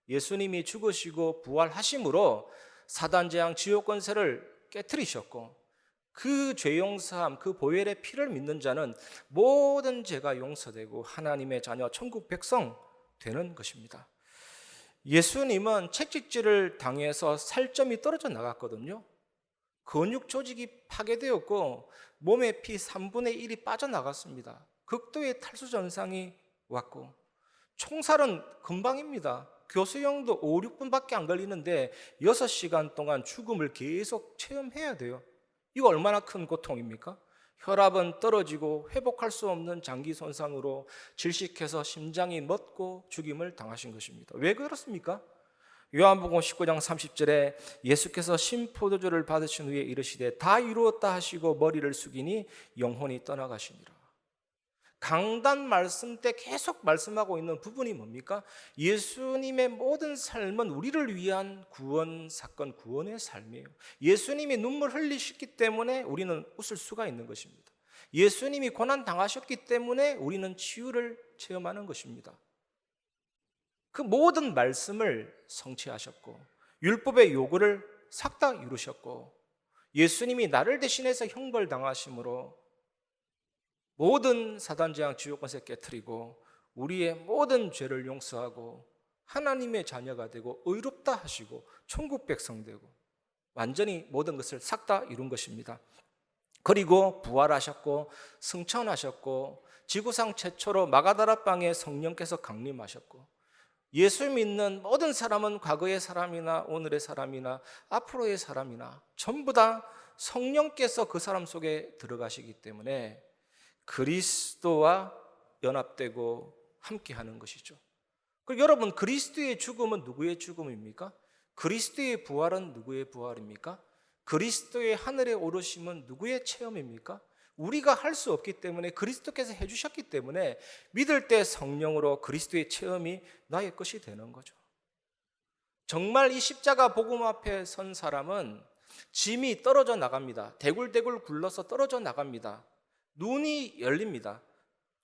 예수님이 죽으시고 부활하심으로 사단 재앙 지옥 권세를 깨트리셨고 그 죄 용서함, 그 보혈의 피를 믿는 자는 모든 죄가 용서되고 하나님의 자녀, 천국 백성 되는 것입니다. 예수님은 채찍질을 당해서 살점이 떨어져 나갔거든요. 근육 조직이 파괴되었고 몸의 피 3분의 1이 빠져나갔습니다. 극도의 탈수 증상이 왔고 총살은 금방입니다. 교수형도 5, 6분밖에 안 걸리는데 6시간 동안 죽음을 계속 체험해야 돼요. 이거 얼마나 큰 고통입니까? 혈압은 떨어지고 회복할 수 없는 장기 손상으로 질식해서 심장이 멎고 죽임을 당하신 것입니다. 왜 그렇습니까? 요한복음 19장 30절에 예수께서 신포도주를 받으신 후에 이르시되 다 이루었다 하시고 머리를 숙이니 영혼이 떠나가시니라. 강단 말씀 때 계속 말씀하고 있는 부분이 뭡니까? 예수님의 모든 삶은 우리를 위한 구원 사건, 구원의 삶이에요. 예수님이 눈물 흘리셨기 때문에 우리는 웃을 수가 있는 것입니다. 예수님이 고난 당하셨기 때문에 우리는 치유를 체험하는 것입니다. 그 모든 말씀을 성취하셨고 율법의 요구를 싹 다 이루셨고 예수님이 나를 대신해서 형벌 당하심으로 모든 사단 재앙 지옥 권세 깨트리고 우리의 모든 죄를 용서하고 하나님의 자녀가 되고 의롭다 하시고 천국 백성 되고 완전히 모든 것을 싹 다 이룬 것입니다. 그리고 부활하셨고 승천하셨고 지구상 최초로 마가다라 방에 성령께서 강림하셨고 예수 믿는 모든 사람은 과거의 사람이나 오늘의 사람이나 앞으로의 사람이나 전부 다 성령께서 그 사람 속에 들어가시기 때문에 그리스도와 연합되고 함께하는 것이죠. 그리고 여러분, 그리스도의 죽음은 누구의 죽음입니까? 그리스도의 부활은 누구의 부활입니까? 그리스도의 하늘에 오르심은 누구의 체험입니까? 우리가 할 수 없기 때문에 그리스도께서 해주셨기 때문에 믿을 때 성령으로 그리스도의 체험이 나의 것이 되는 거죠. 정말 이 십자가 복음 앞에 선 사람은 짐이 떨어져 나갑니다. 대굴대굴 굴러서 떨어져 나갑니다. 눈이 열립니다.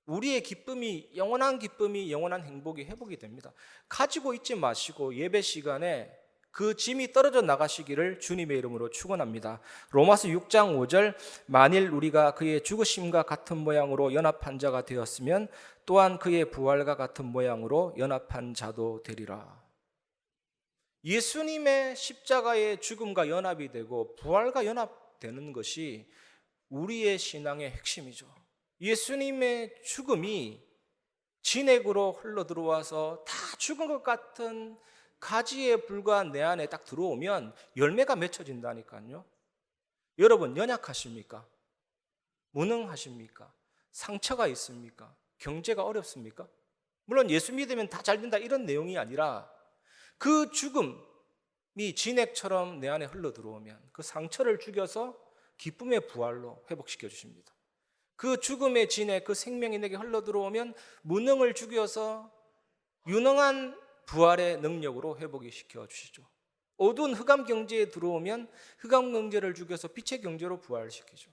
우리의 기쁨이, 영원한 기쁨이, 영원한 행복이 회복이 됩니다. 가지고 있지 마시고 예배 시간에 그 짐이 떨어져 나가시기를 주님의 이름으로 축원합니다. 로마서 6장 5절, 만일 우리가 그의 죽으심과 같은 모양으로 연합한 자가 되었으면 또한 그의 부활과 같은 모양으로 연합한 자도 되리라. 예수님의 십자가의 죽음과 연합이 되고 부활과 연합되는 것이 우리의 신앙의 핵심이죠. 예수님의 죽음이 진액으로 흘러들어와서 다 죽은 것 같은 가지에 불과한 내 안에 딱 들어오면 열매가 맺혀진다니까요. 여러분, 연약하십니까? 무능하십니까? 상처가 있습니까? 경제가 어렵습니까? 물론 예수 믿으면 다 잘 된다 이런 내용이 아니라 그 죽음이 진액처럼 내 안에 흘러들어오면 그 상처를 죽여서 기쁨의 부활로 회복시켜 주십니다. 그 죽음의 진액, 그 생명이 내게 흘러들어오면 무능을 죽여서 유능한 부활의 능력으로 회복이 시켜주시죠. 어두운 흑암 경제에 들어오면 흑암 경제를 죽여서 빛의 경제로 부활시키죠.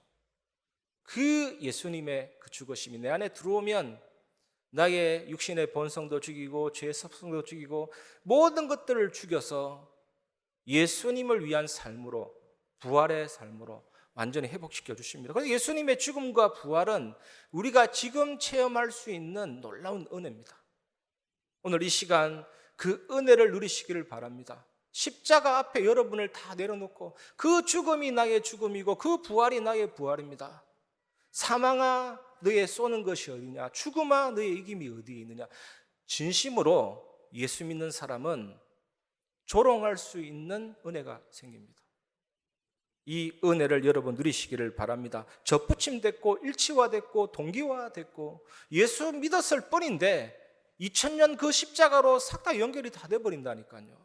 그 예수님의 그 죽으심이 내 안에 들어오면 나의 육신의 본성도 죽이고 죄의 습성도 죽이고 모든 것들을 죽여서 예수님을 위한 삶으로, 부활의 삶으로 완전히 회복시켜 주십니다. 그래서 예수님의 죽음과 부활은 우리가 지금 체험할 수 있는 놀라운 은혜입니다. 오늘 이 시간 그 은혜를 누리시기를 바랍니다. 십자가 앞에 여러분을 다 내려놓고 그 죽음이 나의 죽음이고 그 부활이 나의 부활입니다. 사망아 너의 쏘는 것이 어디냐, 죽음아 너의 이김이 어디에 있느냐. 진심으로 예수 믿는 사람은 조롱할 수 있는 은혜가 생깁니다. 이 은혜를 여러분 누리시기를 바랍니다. 접붙임됐고 일치화됐고 동기화됐고 예수 믿었을 뿐인데 2000년 그 십자가로 싹 다 연결이 다 돼버린다니까요.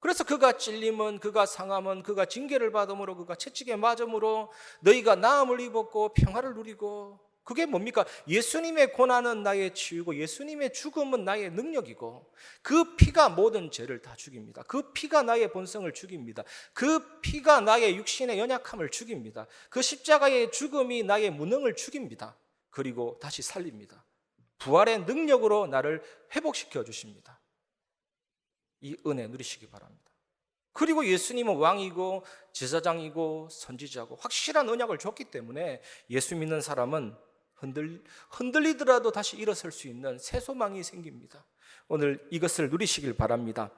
그래서 그가 찔림은, 그가 상함은, 그가 징계를 받음으로, 그가 채찍에 맞음으로 너희가 나음을 입었고 평화를 누리고, 그게 뭡니까? 예수님의 고난은 나의 치유고 예수님의 죽음은 나의 능력이고 그 피가 모든 죄를 다 죽입니다. 그 피가 나의 본성을 죽입니다. 그 피가 나의 육신의 연약함을 죽입니다. 그 십자가의 죽음이 나의 무능을 죽입니다. 그리고 다시 살립니다. 부활의 능력으로 나를 회복시켜 주십니다. 이 은혜 누리시기 바랍니다. 그리고 예수님은 왕이고 제사장이고 선지자고 확실한 언약을 줬기 때문에 예수 믿는 사람은 흔들리더라도 다시 일어설 수 있는 새 소망이 생깁니다. 오늘 이것을 누리시길 바랍니다.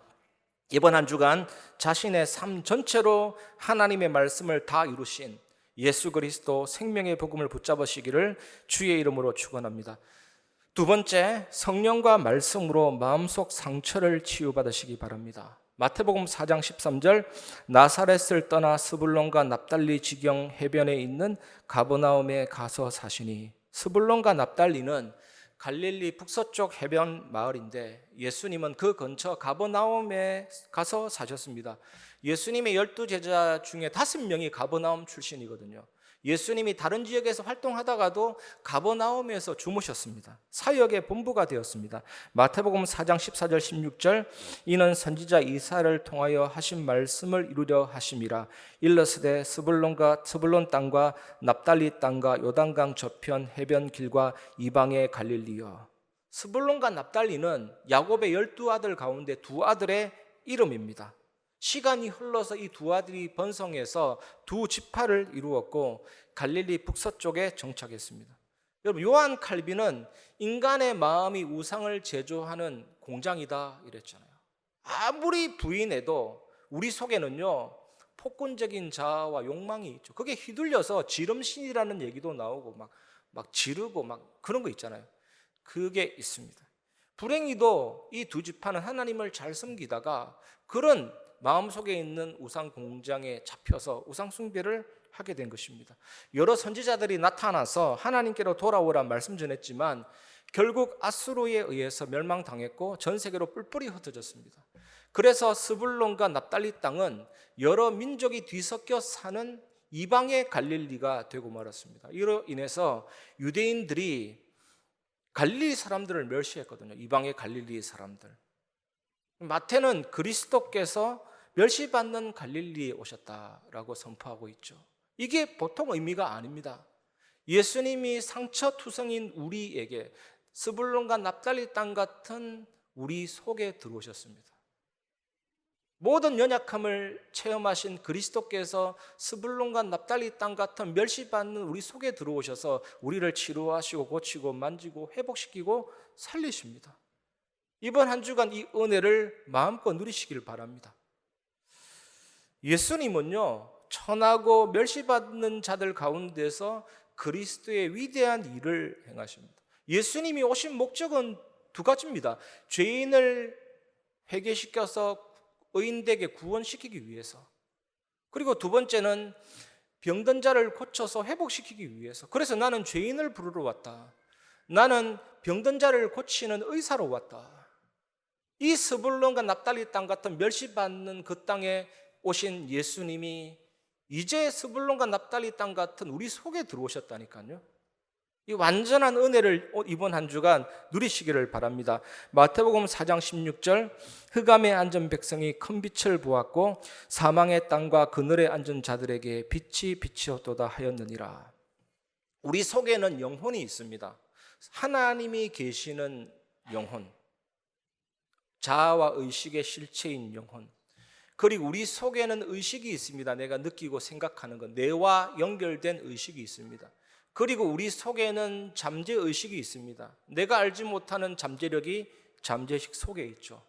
이번 한 주간 자신의 삶 전체로 하나님의 말씀을 다 이루신 예수 그리스도 생명의 복음을 붙잡으시기를 주의 이름으로 축원합니다. 두 번째, 성령과 말씀으로 마음속 상처를 치유받으시기 바랍니다. 마태복음 4장 13절, 나사렛을 떠나 스불론과 납달리 지경 해변에 있는 가버나움에 가서 사시니. 스불론과 납달리는 갈릴리 북서쪽 해변 마을인데 예수님은 그 근처 가버나움에 가서 사셨습니다. 예수님의 12제자 중에 5명이 가버나움 출신이거든요. 예수님이 다른 지역에서 활동하다가도 가버나움에서 주무셨습니다. 사역의 본부가 되었습니다. 마태복음 4장 14절 16절, 이는 선지자 이사야를 통하여 하신 말씀을 이루려 하심이라. 일러스되 스불론 땅과 납달리 땅과 요단강 저편 해변 길과 이방의 갈릴리여. 스불론과 납달리는 야곱의 12아들 가운데 2아들의 이름입니다. 시간이 흘러서 이 2아들이 번성해서 2지파를 이루었고 갈릴리 북서쪽에 정착했습니다. 여러분, 요한 칼빈은 인간의 마음이 우상을 제조하는 공장이다 이랬잖아요. 아무리 부인해도 우리 속에는요 폭군적인 자아와 욕망이 있죠. 그게 휘둘려서 지름신이라는 얘기도 나오고 막 지르고 막 그런 거 있잖아요. 그게 있습니다. 불행히도 이 2지파는 하나님을 잘 섬기다가 그런 마음속에 있는 우상 공장에 잡혀서 우상 숭배를 하게 된 것입니다. 여러 선지자들이 나타나서 하나님께로 돌아오라 말씀 전했지만 결국 아수르에 의해서 멸망당했고 전 세계로 뿔뿔이 흩어졌습니다. 그래서 스불론과 납달리 땅은 여러 민족이 뒤섞여 사는 이방의 갈릴리가 되고 말았습니다. 이로 인해서 유대인들이 갈릴리 사람들을 멸시했거든요. 이방의 갈릴리 사람들. 마태는 그리스도께서 멸시받는 갈릴리에 오셨다라고 선포하고 있죠. 이게 보통 의미가 아닙니다. 예수님이 상처투성인 우리에게 스불론과 납달리 땅 같은 우리 속에 들어오셨습니다. 모든 연약함을 체험하신 그리스도께서 스불론과 납달리 땅 같은 멸시받는 우리 속에 들어오셔서 우리를 치료하시고 고치고 만지고 회복시키고 살리십니다. 이번 한 주간 이 은혜를 마음껏 누리시길 바랍니다. 예수님은요, 천하고 멸시받는 자들 가운데서 그리스도의 위대한 일을 행하십니다. 예수님이 오신 목적은 두 가지입니다. 죄인을 회개시켜서 의인되게 구원시키기 위해서, 그리고 두 번째는 병든 자를 고쳐서 회복시키기 위해서. 그래서 나는 죄인을 부르러 왔다. 나는 병든 자를 고치는 의사로 왔다. 이 스불론과 납달리 땅 같은 멸시받는 그 땅에 오신 예수님이 이제 스불론과 납달리 땅 같은 우리 속에 들어오셨다니까요. 이 완전한 은혜를 이번 한 주간 누리시기를 바랍니다. 마태복음 4장 16절, 흑암에 앉은 백성이 큰 빛을 보았고 사망의 땅과 그늘에 앉은 자들에게 빛이 비치었도다 하였느니라. 우리 속에는 영혼이 있습니다. 하나님이 계시는 영혼, 자아와 의식의 실체인 영혼, 그리고 우리 속에는 의식이 있습니다. 내가 느끼고 생각하는 것, 뇌와 연결된 의식이 있습니다. 그리고 우리 속에는 잠재의식이 있습니다. 내가 알지 못하는 잠재력이 잠재의식 속에 있죠.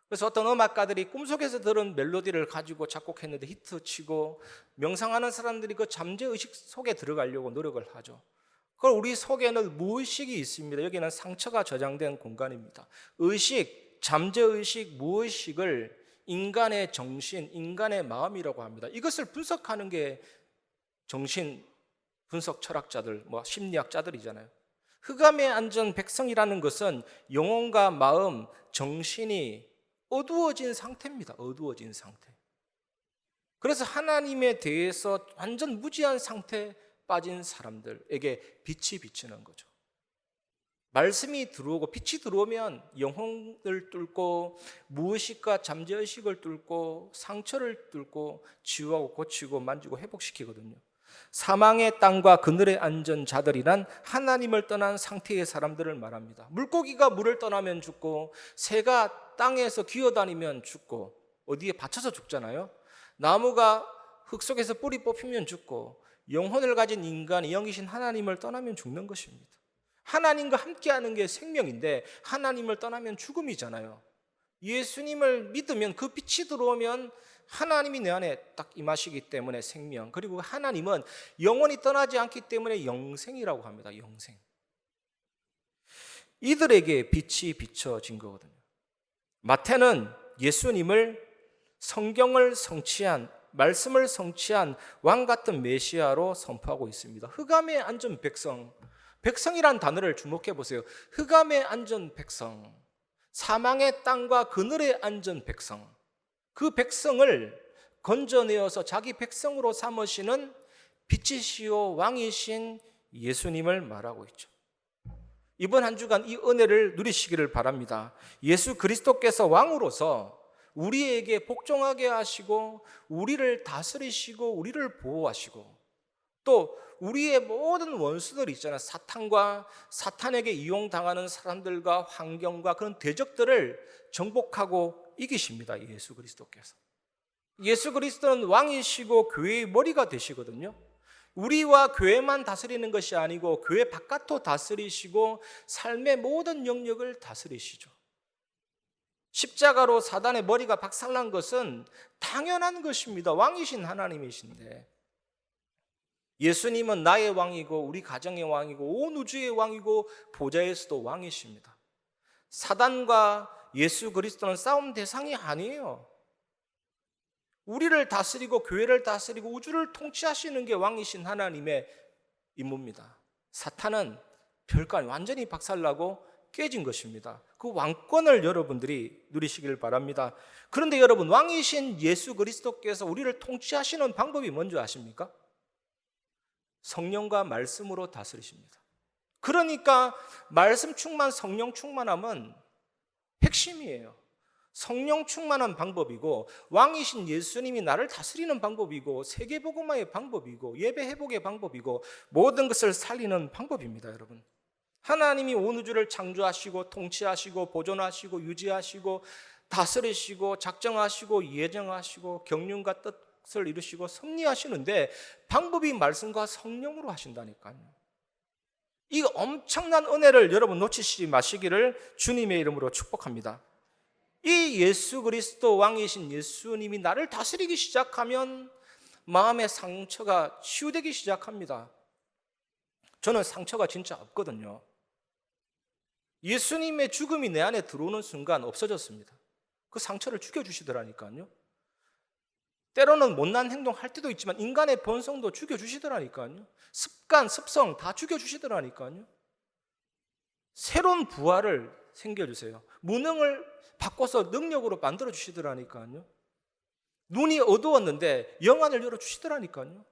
그래서 어떤 음악가들이 꿈속에서 들은 멜로디를 가지고 작곡했는데 히트치고, 명상하는 사람들이 그 잠재의식 속에 들어가려고 노력을 하죠. 그걸 우리 속에는 무의식이 있습니다. 여기는 상처가 저장된 공간입니다. 의식, 잠재의식, 무의식을 인간의 정신, 인간의 마음이라고 합니다. 이것을 분석하는 게 정신 분석 철학자들, 심리학자들이잖아요. 흑암에 앉은 백성이라는 것은 영혼과 마음, 정신이 어두워진 상태입니다. 어두워진 상태. 그래서 하나님에 대해서 완전 무지한 상태에 빠진 사람들에게 빛이 비치는 거죠. 말씀이 들어오고 빛이 들어오면 영혼을 뚫고 무의식과 잠재의식을 뚫고 상처를 뚫고 치유하고 고치고 만지고 회복시키거든요. 사망의 땅과 그늘에 앉은 자들이란 하나님을 떠난 상태의 사람들을 말합니다. 물고기가 물을 떠나면 죽고 새가 땅에서 기어다니면 죽고 어디에 받쳐서 죽잖아요. 나무가 흙 속에서 뿌리 뽑히면 죽고 영혼을 가진 인간이 영이신 하나님을 떠나면 죽는 것입니다. 하나님과 함께하는 게 생명인데 하나님을 떠나면 죽음이잖아요. 예수님을 믿으면 그 빛이 들어오면 하나님이 내 안에 딱 임하시기 때문에 생명, 그리고 하나님은 영원히 떠나지 않기 때문에 영생이라고 합니다. 영생. 이들에게 빛이 비춰진 거거든요. 마태는 예수님을 성경을 성취한, 말씀을 성취한 왕 같은 메시아로 선포하고 있습니다. 흑암에 앉은 백성, 백성이란 단어를 주목해 보세요. 흑암에 앉은 백성, 사망의 땅과 그늘에 앉은 백성, 그 백성을 건져내어서 자기 백성으로 삼으시는 빛이시오 왕이신 예수님을 말하고 있죠. 이번 한 주간 이 은혜를 누리시기를 바랍니다. 예수 그리스도께서 왕으로서 우리에게 복종하게 하시고 우리를 다스리시고 우리를 보호하시고 또 우리의 모든 원수들 있잖아요. 사탄과 사탄에게 이용당하는 사람들과 환경과 그런 대적들을 정복하고 이기십니다. 예수 그리스도께서. 예수 그리스도는 왕이시고 교회의 머리가 되시거든요. 우리와 교회만 다스리는 것이 아니고 교회 바깥도 다스리시고 삶의 모든 영역을 다스리시죠. 십자가로 사단의 머리가 박살난 것은 당연한 것입니다. 왕이신 하나님이신데 예수님은 나의 왕이고 우리 가정의 왕이고 온 우주의 왕이고 보좌에서도 왕이십니다. 사단과 예수 그리스도는 싸움 대상이 아니에요. 우리를 다스리고 교회를 다스리고 우주를 통치하시는 게 왕이신 하나님의 임무입니다. 사탄은 별거 아니에요. 완전히 박살나고 깨진 것입니다. 그 왕권을 여러분들이 누리시길 바랍니다. 그런데 여러분, 왕이신 예수 그리스도께서 우리를 통치하시는 방법이 뭔지 아십니까? 성령과 말씀으로 다스리십니다. 그러니까 말씀 충만, 성령 충만함은 핵심이에요. 성령 충만한 방법이고, 왕이신 예수님이 나를 다스리는 방법이고, 세계복음화의 방법이고, 예배 회복의 방법이고, 모든 것을 살리는 방법입니다. 여러분, 하나님이 온 우주를 창조하시고 통치하시고 보존하시고 유지하시고 다스리시고 작정하시고 예정하시고 경륜과 뜻을 이루시고 섭리하시는데 방법이 말씀과 성령으로 하신다니까요. 이 엄청난 은혜를 여러분 놓치지 마시기를 주님의 이름으로 축복합니다. 이 예수 그리스도 왕이신 예수님이 나를 다스리기 시작하면 마음의 상처가 치유되기 시작합니다. 저는 상처가 진짜 없거든요. 예수님의 죽음이 내 안에 들어오는 순간 없어졌습니다. 그 상처를 죽여주시더라니까요. 때로는 못난 행동 할 때도 있지만 인간의 본성도 죽여주시더라니까요. 습관, 습성 다 죽여주시더라니까요. 새로운 부활을 생겨주세요. 무능을 바꿔서 능력으로 만들어주시더라니까요. 눈이 어두웠는데 영안을 열어주시더라니까요.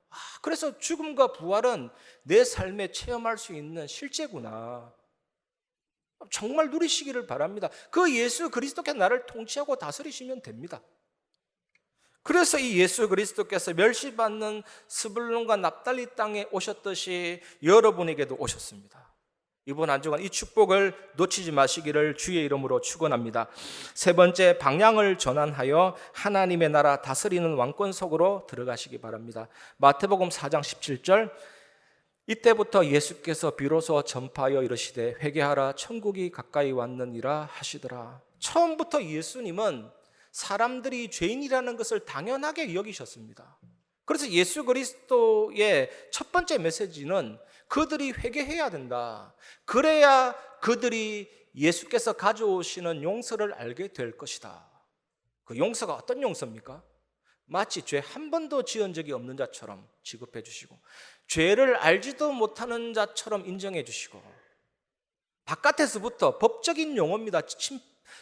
그래서 죽음과 부활은 내 삶에 체험할 수 있는 실제구나. 정말 누리시기를 바랍니다. 그 예수 그리스도께서 나를 통치하고 다스리시면 됩니다. 그래서 이 예수 그리스도께서 멸시받는 스불론과 납달리 땅에 오셨듯이 여러분에게도 오셨습니다. 이번 한 주간 이 축복을 놓치지 마시기를 주의 이름으로 축원합니다. 세 번째, 방향을 전환하여 하나님의 나라 다스리는 왕권 속으로 들어가시기 바랍니다. 마태복음 4장 17절, 이때부터 예수께서 비로소 전파하여 이르시되 회개하라 천국이 가까이 왔느니라 하시더라. 처음부터 예수님은 사람들이 죄인이라는 것을 당연하게 여기셨습니다. 그래서 예수 그리스도의 첫 번째 메시지는 그들이 회개해야 된다. 그래야 그들이 예수께서 가져오시는 용서를 알게 될 것이다. 그 용서가 어떤 용서입니까? 마치 죄 한 번도 지은 적이 없는 자처럼 취급해 주시고 죄를 알지도 못하는 자처럼 인정해 주시고, 바깥에서부터 법적인 용어입니다.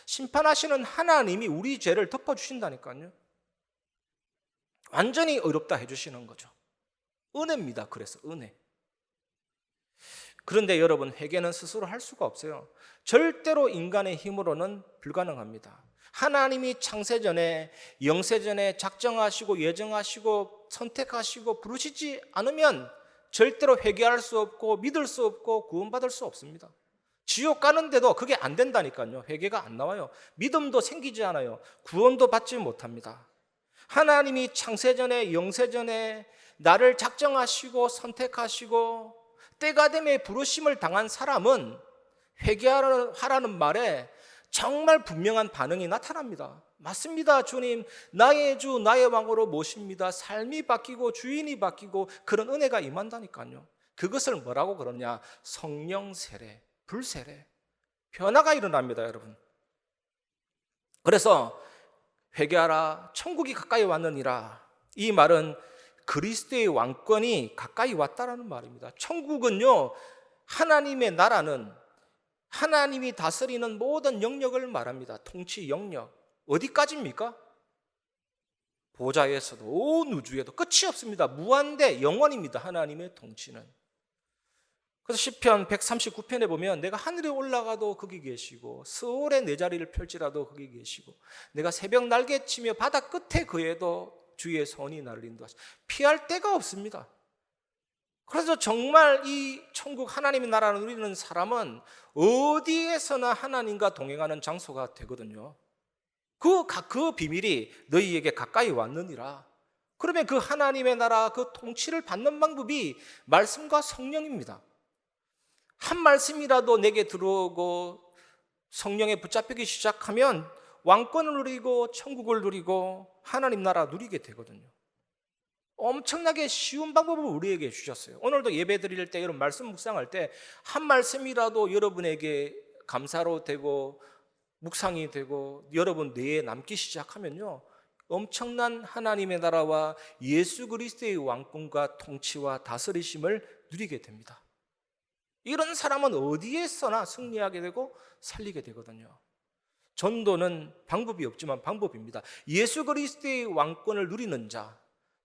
심판하시는 하나님이 우리 죄를 덮어주신다니까요. 완전히 의롭다 해주시는 거죠. 은혜입니다. 그래서 은혜. 그런데 여러분, 회개는 스스로 할 수가 없어요. 절대로 인간의 힘으로는 불가능합니다. 하나님이 창세전에 영세전에 작정하시고 예정하시고 선택하시고 부르시지 않으면 절대로 회개할 수 없고 믿을 수 없고 구원받을 수 없습니다. 지옥 가는데도 그게 안 된다니까요. 회개가 안 나와요. 믿음도 생기지 않아요. 구원도 받지 못합니다. 하나님이 창세전에 영세전에 나를 작정하시고 선택하시고 때가 되면 부르심을 당한 사람은 회개하라는 말에 정말 분명한 반응이 나타납니다. 맞습니다. 주님, 나의 주 나의 왕으로 모십니다. 삶이 바뀌고 주인이 바뀌고 그런 은혜가 임한다니까요. 그것을 뭐라고 그러냐? 성령 세례, 불세례, 변화가 일어납니다. 여러분, 그래서 회개하라 천국이 가까이 왔느니라, 이 말은 그리스도의 왕권이 가까이 왔다라는 말입니다. 천국은요, 하나님의 나라는 하나님이 다스리는 모든 영역을 말합니다. 통치 영역. 어디까지입니까? 보좌에서도 온 우주에도 끝이 없습니다. 무한대 영원입니다. 하나님의 통치는. 그래서 시편 139편에 보면 내가 하늘에 올라가도 거기 계시고 스올에 내 자리를 펼치라도 거기 계시고 내가 새벽 날개치며 바다 끝에 그에도 주의 손이 나를 인도하시고 피할 데가 없습니다. 그래서 정말 이 천국 하나님의 나라를 누리는 사람은 어디에서나 하나님과 동행하는 장소가 되거든요. 그 비밀이 너희에게 가까이 왔느니라. 그러면 그 하나님의 나라, 그 통치를 받는 방법이 말씀과 성령입니다. 한 말씀이라도 내게 들어오고 성령에 붙잡히기 시작하면 왕권을 누리고 천국을 누리고 하나님 나라 누리게 되거든요. 엄청나게 쉬운 방법을 우리에게 주셨어요. 오늘도 예배 드릴 때, 여러분 말씀 묵상할 때 한 말씀이라도 여러분에게 감사로 되고 묵상이 되고 여러분 뇌에 남기 시작하면요, 엄청난 하나님의 나라와 예수 그리스도의 왕권과 통치와 다스리심을 누리게 됩니다. 이런 사람은 어디에서나 승리하게 되고 살리게 되거든요. 전도는 방법이 없지만 방법입니다. 예수 그리스도의 왕권을 누리는 자,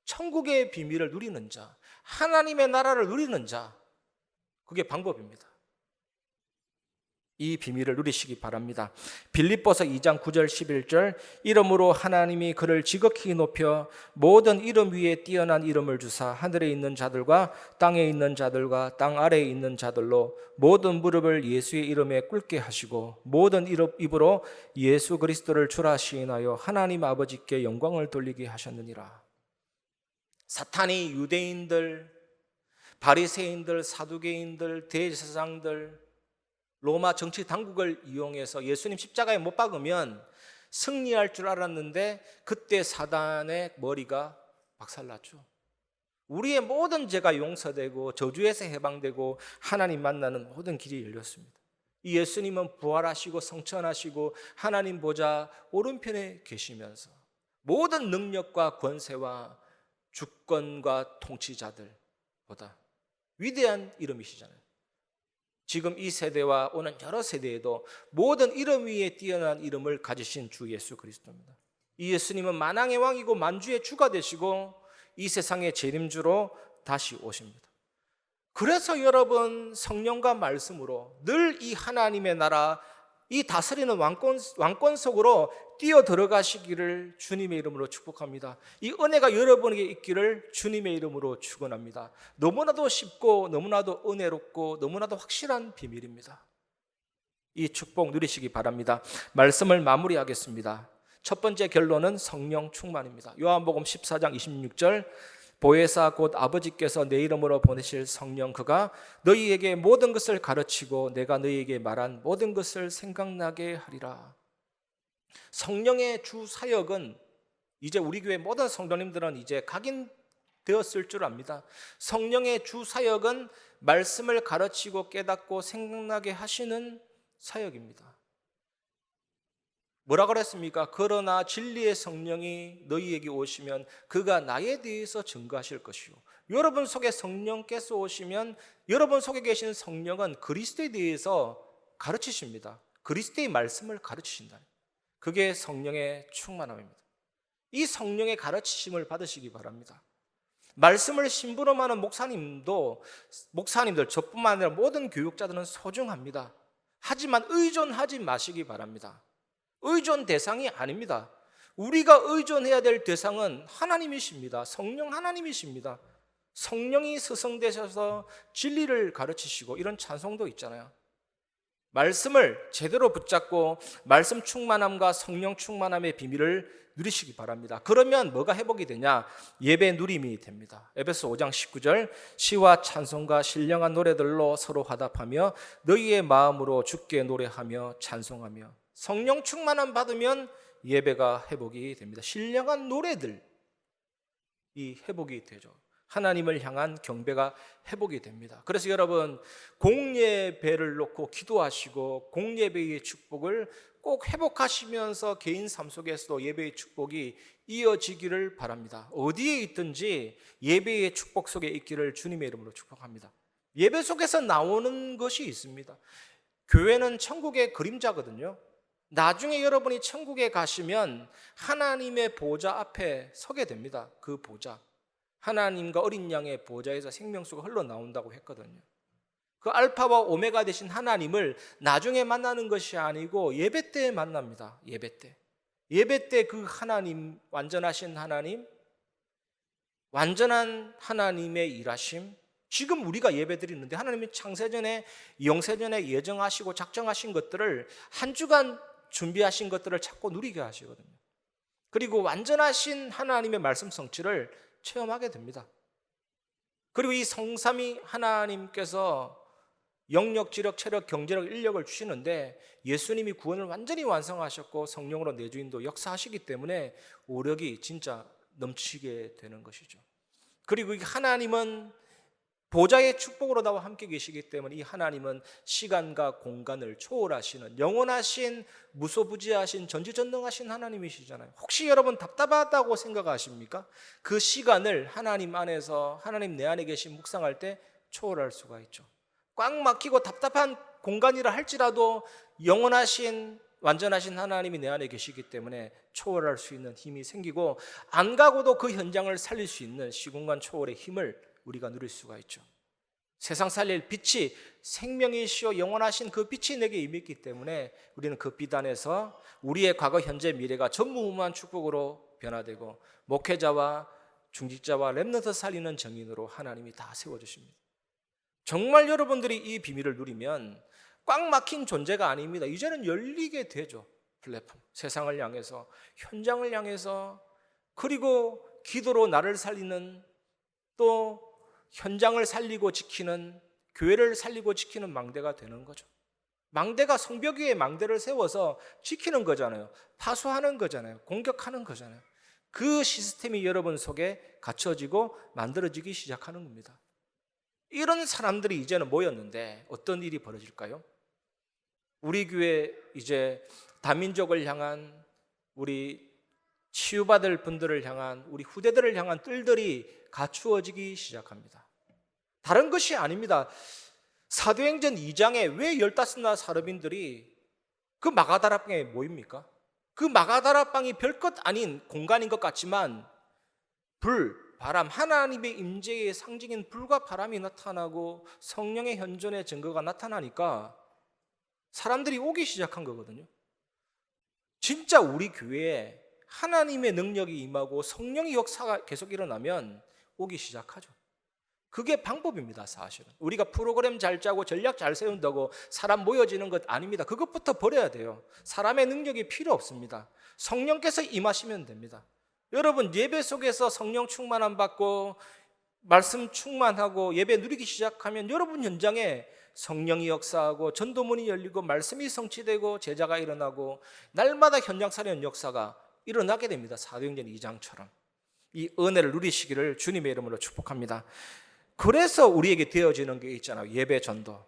천국의 비밀을 누리는 자, 하나님의 나라를 누리는 자, 그게 방법입니다. 이 비밀을 누리시기 바랍니다. 빌립보서 2장 9절 11절 이름으로 하나님이 그를 지극히 높여 모든 이름 위에 뛰어난 이름을 주사 하늘에 있는 자들과 땅에 있는 자들과 땅 아래에 있는 자들로 모든 무릎을 예수의 이름에 꿇게 하시고 모든 입으로 예수 그리스도를 주라 시인하여 하나님 아버지께 영광을 돌리게 하셨느니라. 사탄이 유대인들, 바리새인들, 사두개인들, 대제사장들, 로마 정치 당국을 이용해서 예수님 십자가에 못 박으면 승리할 줄 알았는데 그때 사단의 머리가 박살났죠. 우리의 모든 죄가 용서되고 저주에서 해방되고 하나님 만나는 모든 길이 열렸습니다. 이 예수님은 부활하시고 성천하시고 하나님 보좌 오른편에 계시면서 모든 능력과 권세와 주권과 통치자들보다 위대한 이름이시잖아요. 지금 이 세대와 오는 여러 세대에도 모든 이름 위에 뛰어난 이름을 가지신 주 예수 그리스도입니다. 이 예수님은 만왕의 왕이고 만주의 주가 되시고 이 세상의 재림주로 다시 오십니다. 그래서 여러분 성령과 말씀으로 늘 이 하나님의 나라, 이 다스리는 왕권 속으로 뛰어 들어가시기를 주님의 이름으로 축복합니다. 이 은혜가 여러분에게 있기를 주님의 이름으로 축원합니다. 너무나도 쉽고 너무나도 은혜롭고 너무나도 확실한 비밀입니다. 이 축복 누리시기 바랍니다. 말씀을 마무리하겠습니다. 첫 번째 결론은 성령 충만입니다. 요한복음 14장 26절 보혜사 곧 아버지께서 내 이름으로 보내실 성령 그가 너희에게 모든 것을 가르치고 내가 너희에게 말한 모든 것을 생각나게 하리라. 성령의 주 사역은 이제 우리 교회 모든 성도님들은 이제 각인되었을 줄 압니다. 성령의 주 사역은 말씀을 가르치고 깨닫고 생각나게 하시는 사역입니다. 뭐라 그랬습니까? 그러나 진리의 성령이 너희에게 오시면 그가 나에 대해서 증거하실 것이요. 여러분 속에 성령께서 오시면 여러분 속에 계신 성령은 그리스도에 대해서 가르치십니다. 그리스도의 말씀을 가르치신다. 그게 성령의 충만함입니다. 이 성령의 가르치심을 받으시기 바랍니다. 말씀을 심부름하는 목사님들 저뿐만 아니라 모든 교육자들은 소중합니다. 하지만 의존하지 마시기 바랍니다. 의존 대상이 아닙니다. 우리가 의존해야 될 대상은 하나님이십니다. 성령 하나님이십니다. 성령이 스승되셔서 진리를 가르치시고 이런 찬송도 있잖아요. 말씀을 제대로 붙잡고 말씀 충만함과 성령 충만함의 비밀을 누리시기 바랍니다. 그러면 뭐가 회복이 되냐? 예배 누림이 됩니다. 에베소 5장 19절 시와 찬송과 신령한 노래들로 서로 화답하며 너희의 마음으로 주께 노래하며 찬송하며. 성령 충만함 받으면 예배가 회복이 됩니다. 신령한 노래들이 회복이 되죠. 하나님을 향한 경배가 회복이 됩니다. 그래서 여러분 공예배를 놓고 기도하시고 공예배의 축복을 꼭 회복하시면서 개인 삶 속에서도 예배의 축복이 이어지기를 바랍니다. 어디에 있든지 예배의 축복 속에 있기를 주님의 이름으로 축복합니다. 예배 속에서 나오는 것이 있습니다. 교회는 천국의 그림자거든요. 나중에 여러분이 천국에 가시면 하나님의 보좌 앞에 서게 됩니다. 그 보좌, 하나님과 어린 양의 보좌에서 생명수가 흘러나온다고 했거든요. 그 알파와 오메가 되신 하나님을 나중에 만나는 것이 아니고 예배 때 만납니다. 예배 때 그 하나님, 완전하신 하나님, 완전한 하나님의 일하심. 지금 우리가 예배 드리는데 하나님이 창세전에 영세전에 예정하시고 작정하신 것들을 한 주간 준비하신 것들을 찾고 누리게 하시거든요. 그리고 완전하신 하나님의 말씀 성취를 체험하게 됩니다. 그리고 이 성삼위 하나님께서 영력, 지력, 체력, 경제력, 인력을 주시는데 예수님이 구원을 완전히 완성하셨고 성령으로 내주인도 역사하시기 때문에 오력이 진짜 넘치게 되는 것이죠. 그리고 이 하나님은 보좌의 축복으로 나와 함께 계시기 때문에 이 하나님은 시간과 공간을 초월하시는 영원하신 무소부지하신 전지전능하신 하나님이시잖아요. 혹시 여러분 답답하다고 생각하십니까? 그 시간을 하나님 안에서 하나님 내 안에 계신 묵상할 때 초월할 수가 있죠. 꽉 막히고 답답한 공간이라 할지라도 영원하신 완전하신 하나님이 내 안에 계시기 때문에 초월할 수 있는 힘이 생기고 안 가고도 그 현장을 살릴 수 있는 시공간 초월의 힘을 우리가 누릴 수가 있죠. 세상 살릴 빛이 생명이시요 영원하신 그 빛이 내게 임했기 때문에 우리는 그 빛 안에서 우리의 과거, 현재, 미래가 전무후무한 축복으로 변화되고 목회자와 중직자와 렘넌트 살리는 정인으로 하나님이 다 세워주십니다. 정말 여러분들이 이 비밀을 누리면 꽉 막힌 존재가 아닙니다. 이제는 열리게 되죠. 플랫폼, 세상을 향해서, 현장을 향해서, 그리고 기도로 나를 살리는, 또 현장을 살리고 지키는, 교회를 살리고 지키는 망대가 되는 거죠. 망대가 성벽 위에 망대를 세워서 지키는 거잖아요. 파수하는 거잖아요. 공격하는 거잖아요. 그 시스템이 여러분 속에 갖춰지고 만들어지기 시작하는 겁니다. 이런 사람들이 이제는 모였는데 어떤 일이 벌어질까요? 우리 교회 이제 다민족을 향한, 우리 치유받을 분들을 향한, 우리 후대들을 향한 뜰들이 갖추어지기 시작합니다. 다른 것이 아닙니다. 사도행전 2장에 왜 15나 사르빈들이 그 마가다라방에 모입니까? 그 마가다라방이 별것 아닌 공간인 것 같지만 불, 바람, 하나님의 임재의 상징인 불과 바람이 나타나고 성령의 현존의 증거가 나타나니까 사람들이 오기 시작한 거거든요. 진짜 우리 교회에 하나님의 능력이 임하고 성령의 역사가 계속 일어나면 오기 시작하죠. 그게 방법입니다. 사실은 우리가 프로그램 잘 짜고 전략 잘 세운다고 사람 모여지는 것 아닙니다. 그것부터 버려야 돼요. 사람의 능력이 필요 없습니다. 성령께서 임하시면 됩니다. 여러분 예배 속에서 성령 충만함 받고 말씀 충만하고 예배 누리기 시작하면 여러분 현장에 성령이 역사하고 전도문이 열리고 말씀이 성취되고 제자가 일어나고 날마다 현장 살리는 역사가 일어나게 됩니다. 사도행전 2장처럼. 이 은혜를 누리시기를 주님의 이름으로 축복합니다. 그래서 우리에게 되어지는 게 있잖아요. 예배 전도.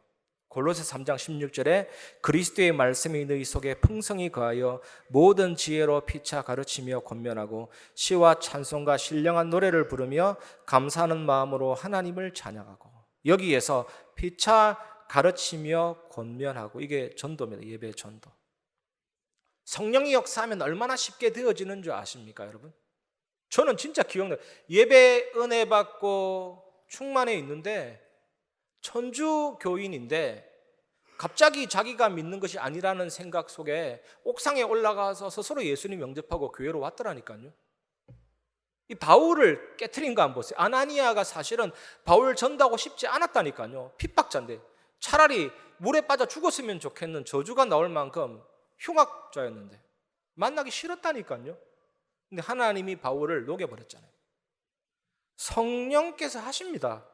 골로새 3장 16절에 그리스도의 말씀이 너희 속에 풍성히 거하여 모든 지혜로 피차 가르치며 권면하고 시와 찬송과 신령한 노래를 부르며 감사하는 마음으로 하나님을 찬양하고, 여기에서 피차 가르치며 권면하고, 이게 전도입니다. 예배 전도. 성령이 역사하면 얼마나 쉽게 되어지는 줄 아십니까, 여러분? 저는 진짜 기억나요. 예배 은혜 받고 충만해 있는데 천주 교인인데 갑자기 자기가 믿는 것이 아니라는 생각 속에 옥상에 올라가서 스스로 예수님 영접하고 교회로 왔더라니까요. 이 바울을 깨트린 거 안 보세요? 아나니아가 사실은 바울 전도하고 싶지 않았다니까요. 핍박자인데 차라리 물에 빠져 죽었으면 좋겠는 저주가 나올 만큼 흉악자였는데 만나기 싫었다니까요. 근데 하나님이 바울을 녹여버렸잖아요. 성령께서 하십니다.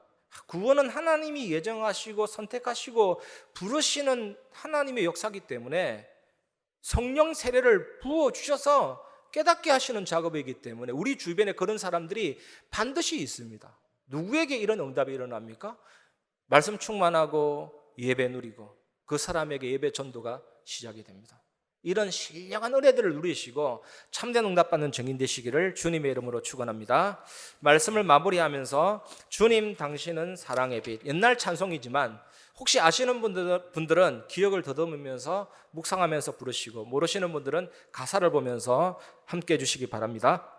구원은 하나님이 예정하시고 선택하시고 부르시는 하나님의 역사이기 때문에 성령 세례를 부어주셔서 깨닫게 하시는 작업이기 때문에 우리 주변에 그런 사람들이 반드시 있습니다. 누구에게 이런 응답이 일어납니까? 말씀 충만하고 예배 누리고 그 사람에게 예배 전도가 시작이 됩니다. 이런 신령한 은혜들을 누리시고 참된 응답받는 증인 되시기를 주님의 이름으로 축원합니다. 말씀을 마무리하면서 주님 당신은 사랑의 빛, 옛날 찬송이지만 혹시 아시는 분들은 기억을 더듬으면서 묵상하면서 부르시고, 모르시는 분들은 가사를 보면서 함께 해주시기 바랍니다.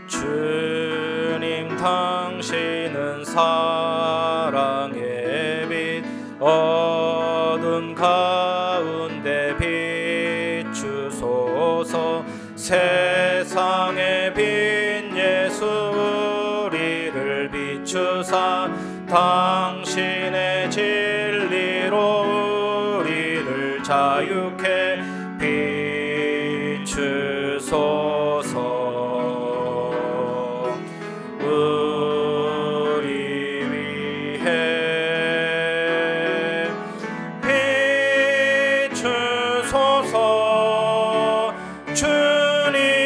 주님 당신은 사랑의 빛, 어둠 가운데 비추소서. 세상의 빛 예수 우리를 비추사 당신의 진리로 우리를 자유케 비추소서. 주님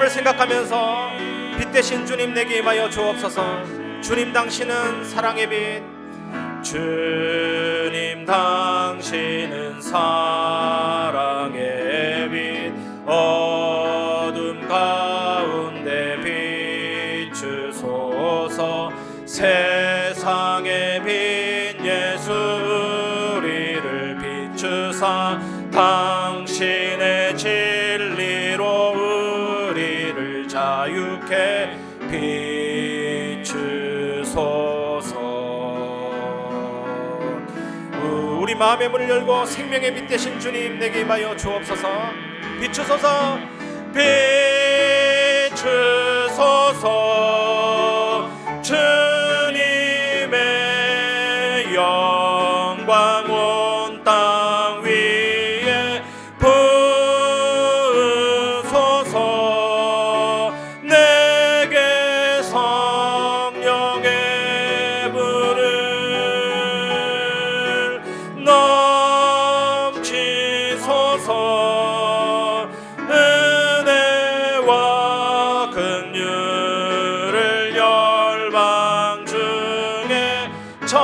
하나님을 생각하면서 빛 대신 주님 내게 임하여 주옵소서. 주님 당신은 사랑의 빛, 주님 당신은 사랑의 빛, 어둠 가운데 비추소서. 세상의 빛 예수 우리를 비추사 당신의 진리로 우리를 자유케 비추소서. 우리 마음의 문을 열고 생명의 빛 되신 주님 내게 임하여 주옵소서. 비추소서. 비추소서. 주님의 영광 온 땅 위에 부으소서. 내게 성령의 불을 넘치소서. 은혜와 긍휼을 열방 중에 전하소서.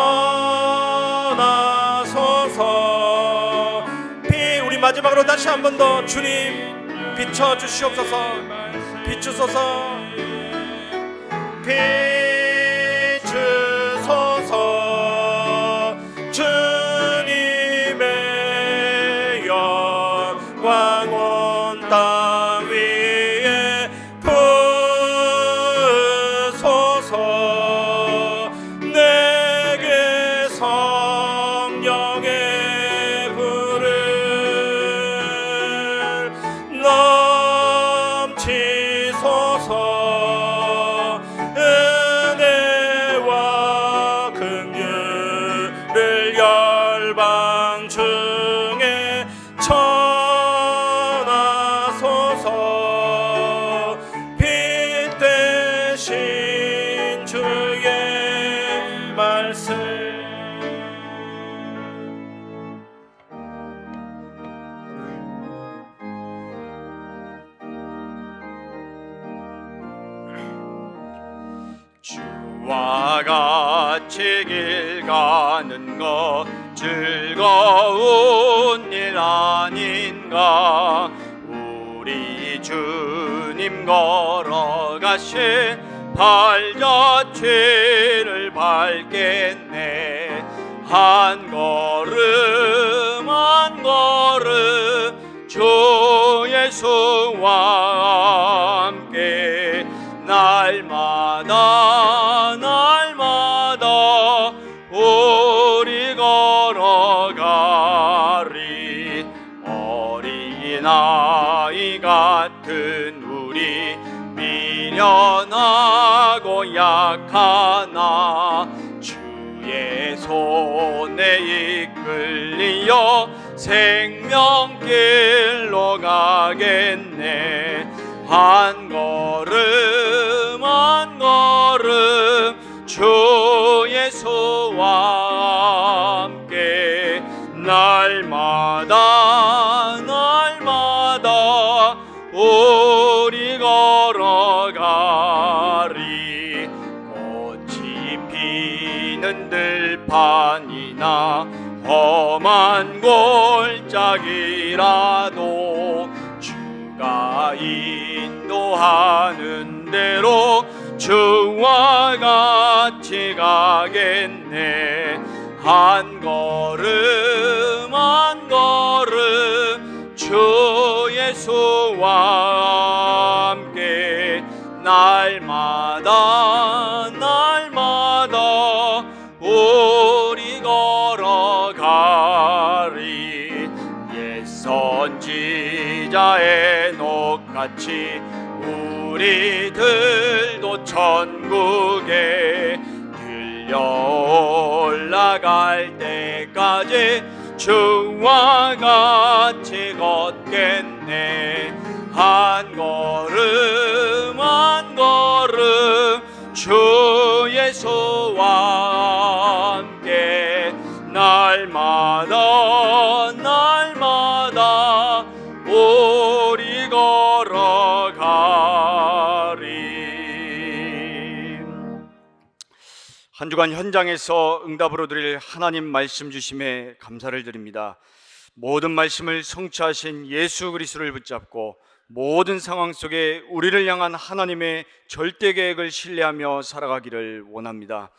우리 마지막으로 다시 한 번 더 주님 비춰 주시옵소서. 비추소서. 비추소서. 주님의 영광 온 땅 위에 부으소서. 내게 성령의 불을 넘치소서. 은혜와 긍휼을 열방 중에 전하소서. 빛 대신 주의 말씀. 주와 같이 길 가는 것 즐거운 일 아닌가. 우리 주님 걸어가신 발자취를 밟겠네. 한 걸음 한 걸음 주 예수와 함께 날마다 날마다 우리 걸어가리. 어린아이 같은 우리 미련하고 약하나 주의 손에 이끌리어 생명길로 가겠네. 한 걸음 한 걸음 주 예수와 함께 날마다 날마다 우리 걸어가리. 꽃이 피는 들판이나 험한 골짜기라도 주가 인도하는 대로 주와 같이 가겠네. 한 걸음 한 걸음 주 예수와 함께 날마다 날마다 우리 걸어가리. 옛 선지자의 녹같이 우리들도 천국에 들려 올라갈 때까지 주와 같이 걷겠네. 한 걸음 한 걸음 주 예수와 함께 날마다 날마다 우리 걸어가 한 주간 현장에서 응답으로 드릴 하나님 말씀 주심에 감사를 드립니다. 모든 말씀을 성취하신 예수 그리스도를 붙잡고 모든 상황 속에 우리를 향한 하나님의 절대 계획을 신뢰하며 살아가기를 원합니다.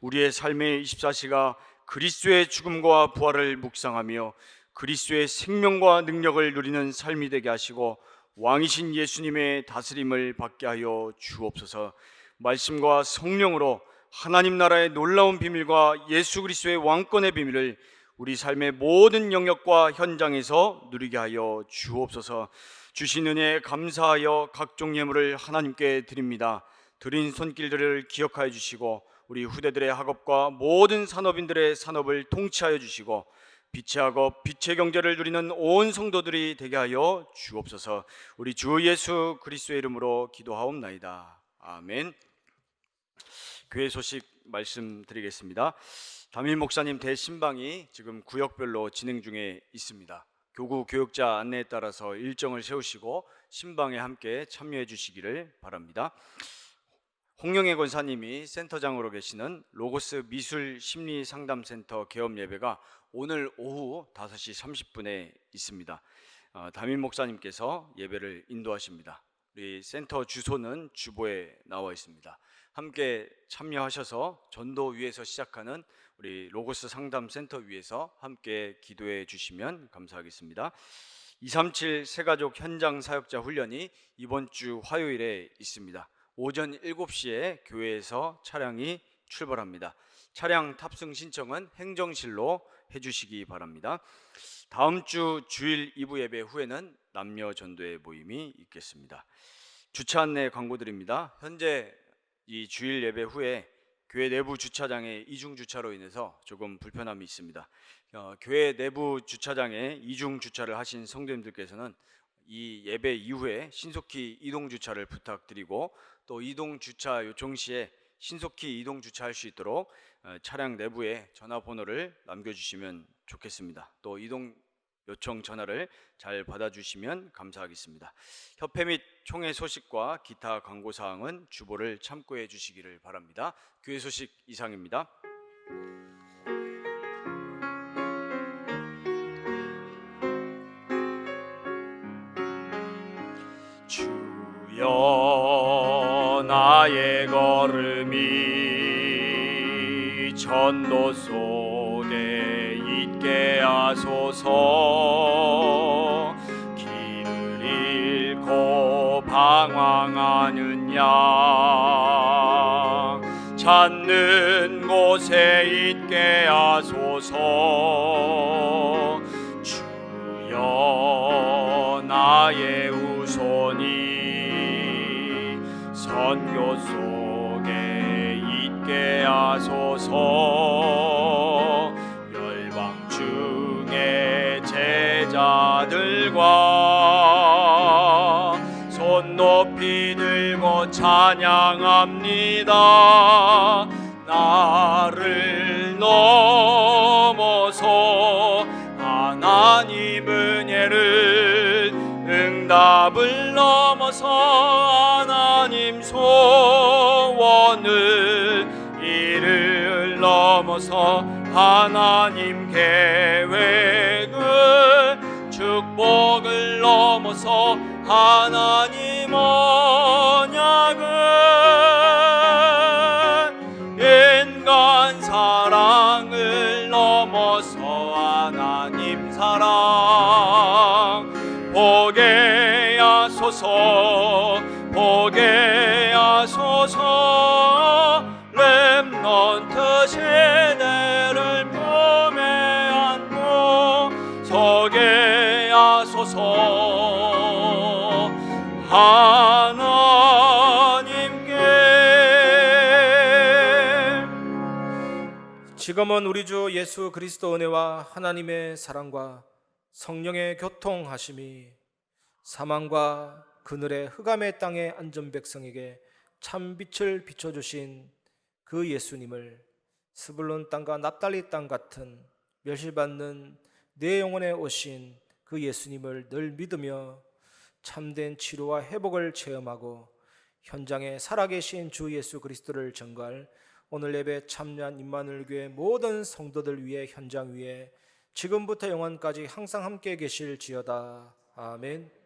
우리의 삶의 24시가 그리스도의 죽음과 부활을 묵상하며 그리스도의 생명과 능력을 누리는 삶이 되게 하시고 왕이신 예수님의 다스림을 받게 하여 주옵소서. 말씀과 성령으로 하나님 나라의 놀라운 비밀과 예수 그리스도의 왕권의 비밀을 우리 삶의 모든 영역과 현장에서 누리게 하여 주옵소서. 주신 은혜에 감사하여 각종 예물을 하나님께 드립니다. 드린 손길들을 기억하여 주시고 우리 후대들의 학업과 모든 산업인들의 산업을 통치하여 주시고 빛의 학업, 빛의 경제를 누리는 온 성도들이 되게 하여 주옵소서. 우리 주 예수 그리스도의 이름으로 기도하옵나이다. 아멘. 교회 소식 말씀드리겠습니다. 담임 목사님 대신방이 지금 구역별로 진행 중에 있습니다. 교구 교육자 안내에 따라서 일정을 세우시고 신방에 함께 참여해 주시기를 바랍니다. 홍영애 권사님이 센터장으로 계시는 로고스 미술 심리 상담센터 개업 예배가 오늘 오후 5시 30분에 있습니다. 담임 목사님께서 예배를 인도하십니다. 우리 센터 주소는 주보에 나와 있습니다. 함께 참여하셔서 전도 위에서 시작하는 우리 로고스 상담센터 위에서 함께 기도해 주시면 감사하겠습니다. 237 새가족 현장 사역자 훈련이 이번 주 화요일에 있습니다. 오전 7시에 교회에서 차량이 출발합니다. 차량 탑승 신청은 행정실로 해주시기 바랍니다. 다음 주 주일 2부 예배 후에는 남녀 전도회 모임이 있겠습니다. 주차 안내 광고드립니다. 현재 이 주일 예배 후에 교회 내부 주차장에 이중 주차로 인해서 조금 불편함이 있습니다. 교회 내부 주차장에 이중 주차를 하신 성도님들께서는 이 예배 이후에 신속히 이동 주차를 부탁드리고 또 이동 주차 요청 시에 신속히 이동 주차할 수 있도록 차량 내부에 전화번호를 남겨주시면 좋겠습니다. 또 이동 요청 전화를 잘 받아주시면 감사하겠습니다. 협회 및 총회 소식과 기타 광고 사항은 주보를 참고해 주시기를 바랍니다. 교회 소식 이상입니다. 주여 나의 걸음이 전도 속에 있게 하소서. 길을 잃고 방황하는 양 찾는 곳에 있게 하소서. 주여 나의 우선이 선교 속에 있게 하소서. 열방 중에 제자들과 손 높이 들고 찬양합니다. 나를 넘어서 하나님 은혜를 응답을 넘어서 하나님 소원을 이를 넘어서 하나님 계획을 축복을 넘어서 하나님 언약을 인간 사랑을 넘어서 하나님 사랑 보게 하소서. 보게 하소서. 렘넌트 세대를 품에 안고 서게 하소서. 하나님께. 지금은 우리 주 예수 그리스도 은혜와 하나님의 사랑과 성령의 교통하심이 사망과 그늘의 흑암의 땅의 안전 백성에게 참 빛을 비춰주신 그 예수님을 스불론 땅과 납달리 땅 같은 멸시받는 내 영혼에 오신 그 예수님을 늘 믿으며 참된 치료와 회복을 체험하고 현장에 살아계신 주 예수 그리스도를 전가할 오늘 예배 참여한 임마누엘 교회 모든 성도들 위해 현장 위에 지금부터 영원까지 항상 함께 계실지어다. 아멘.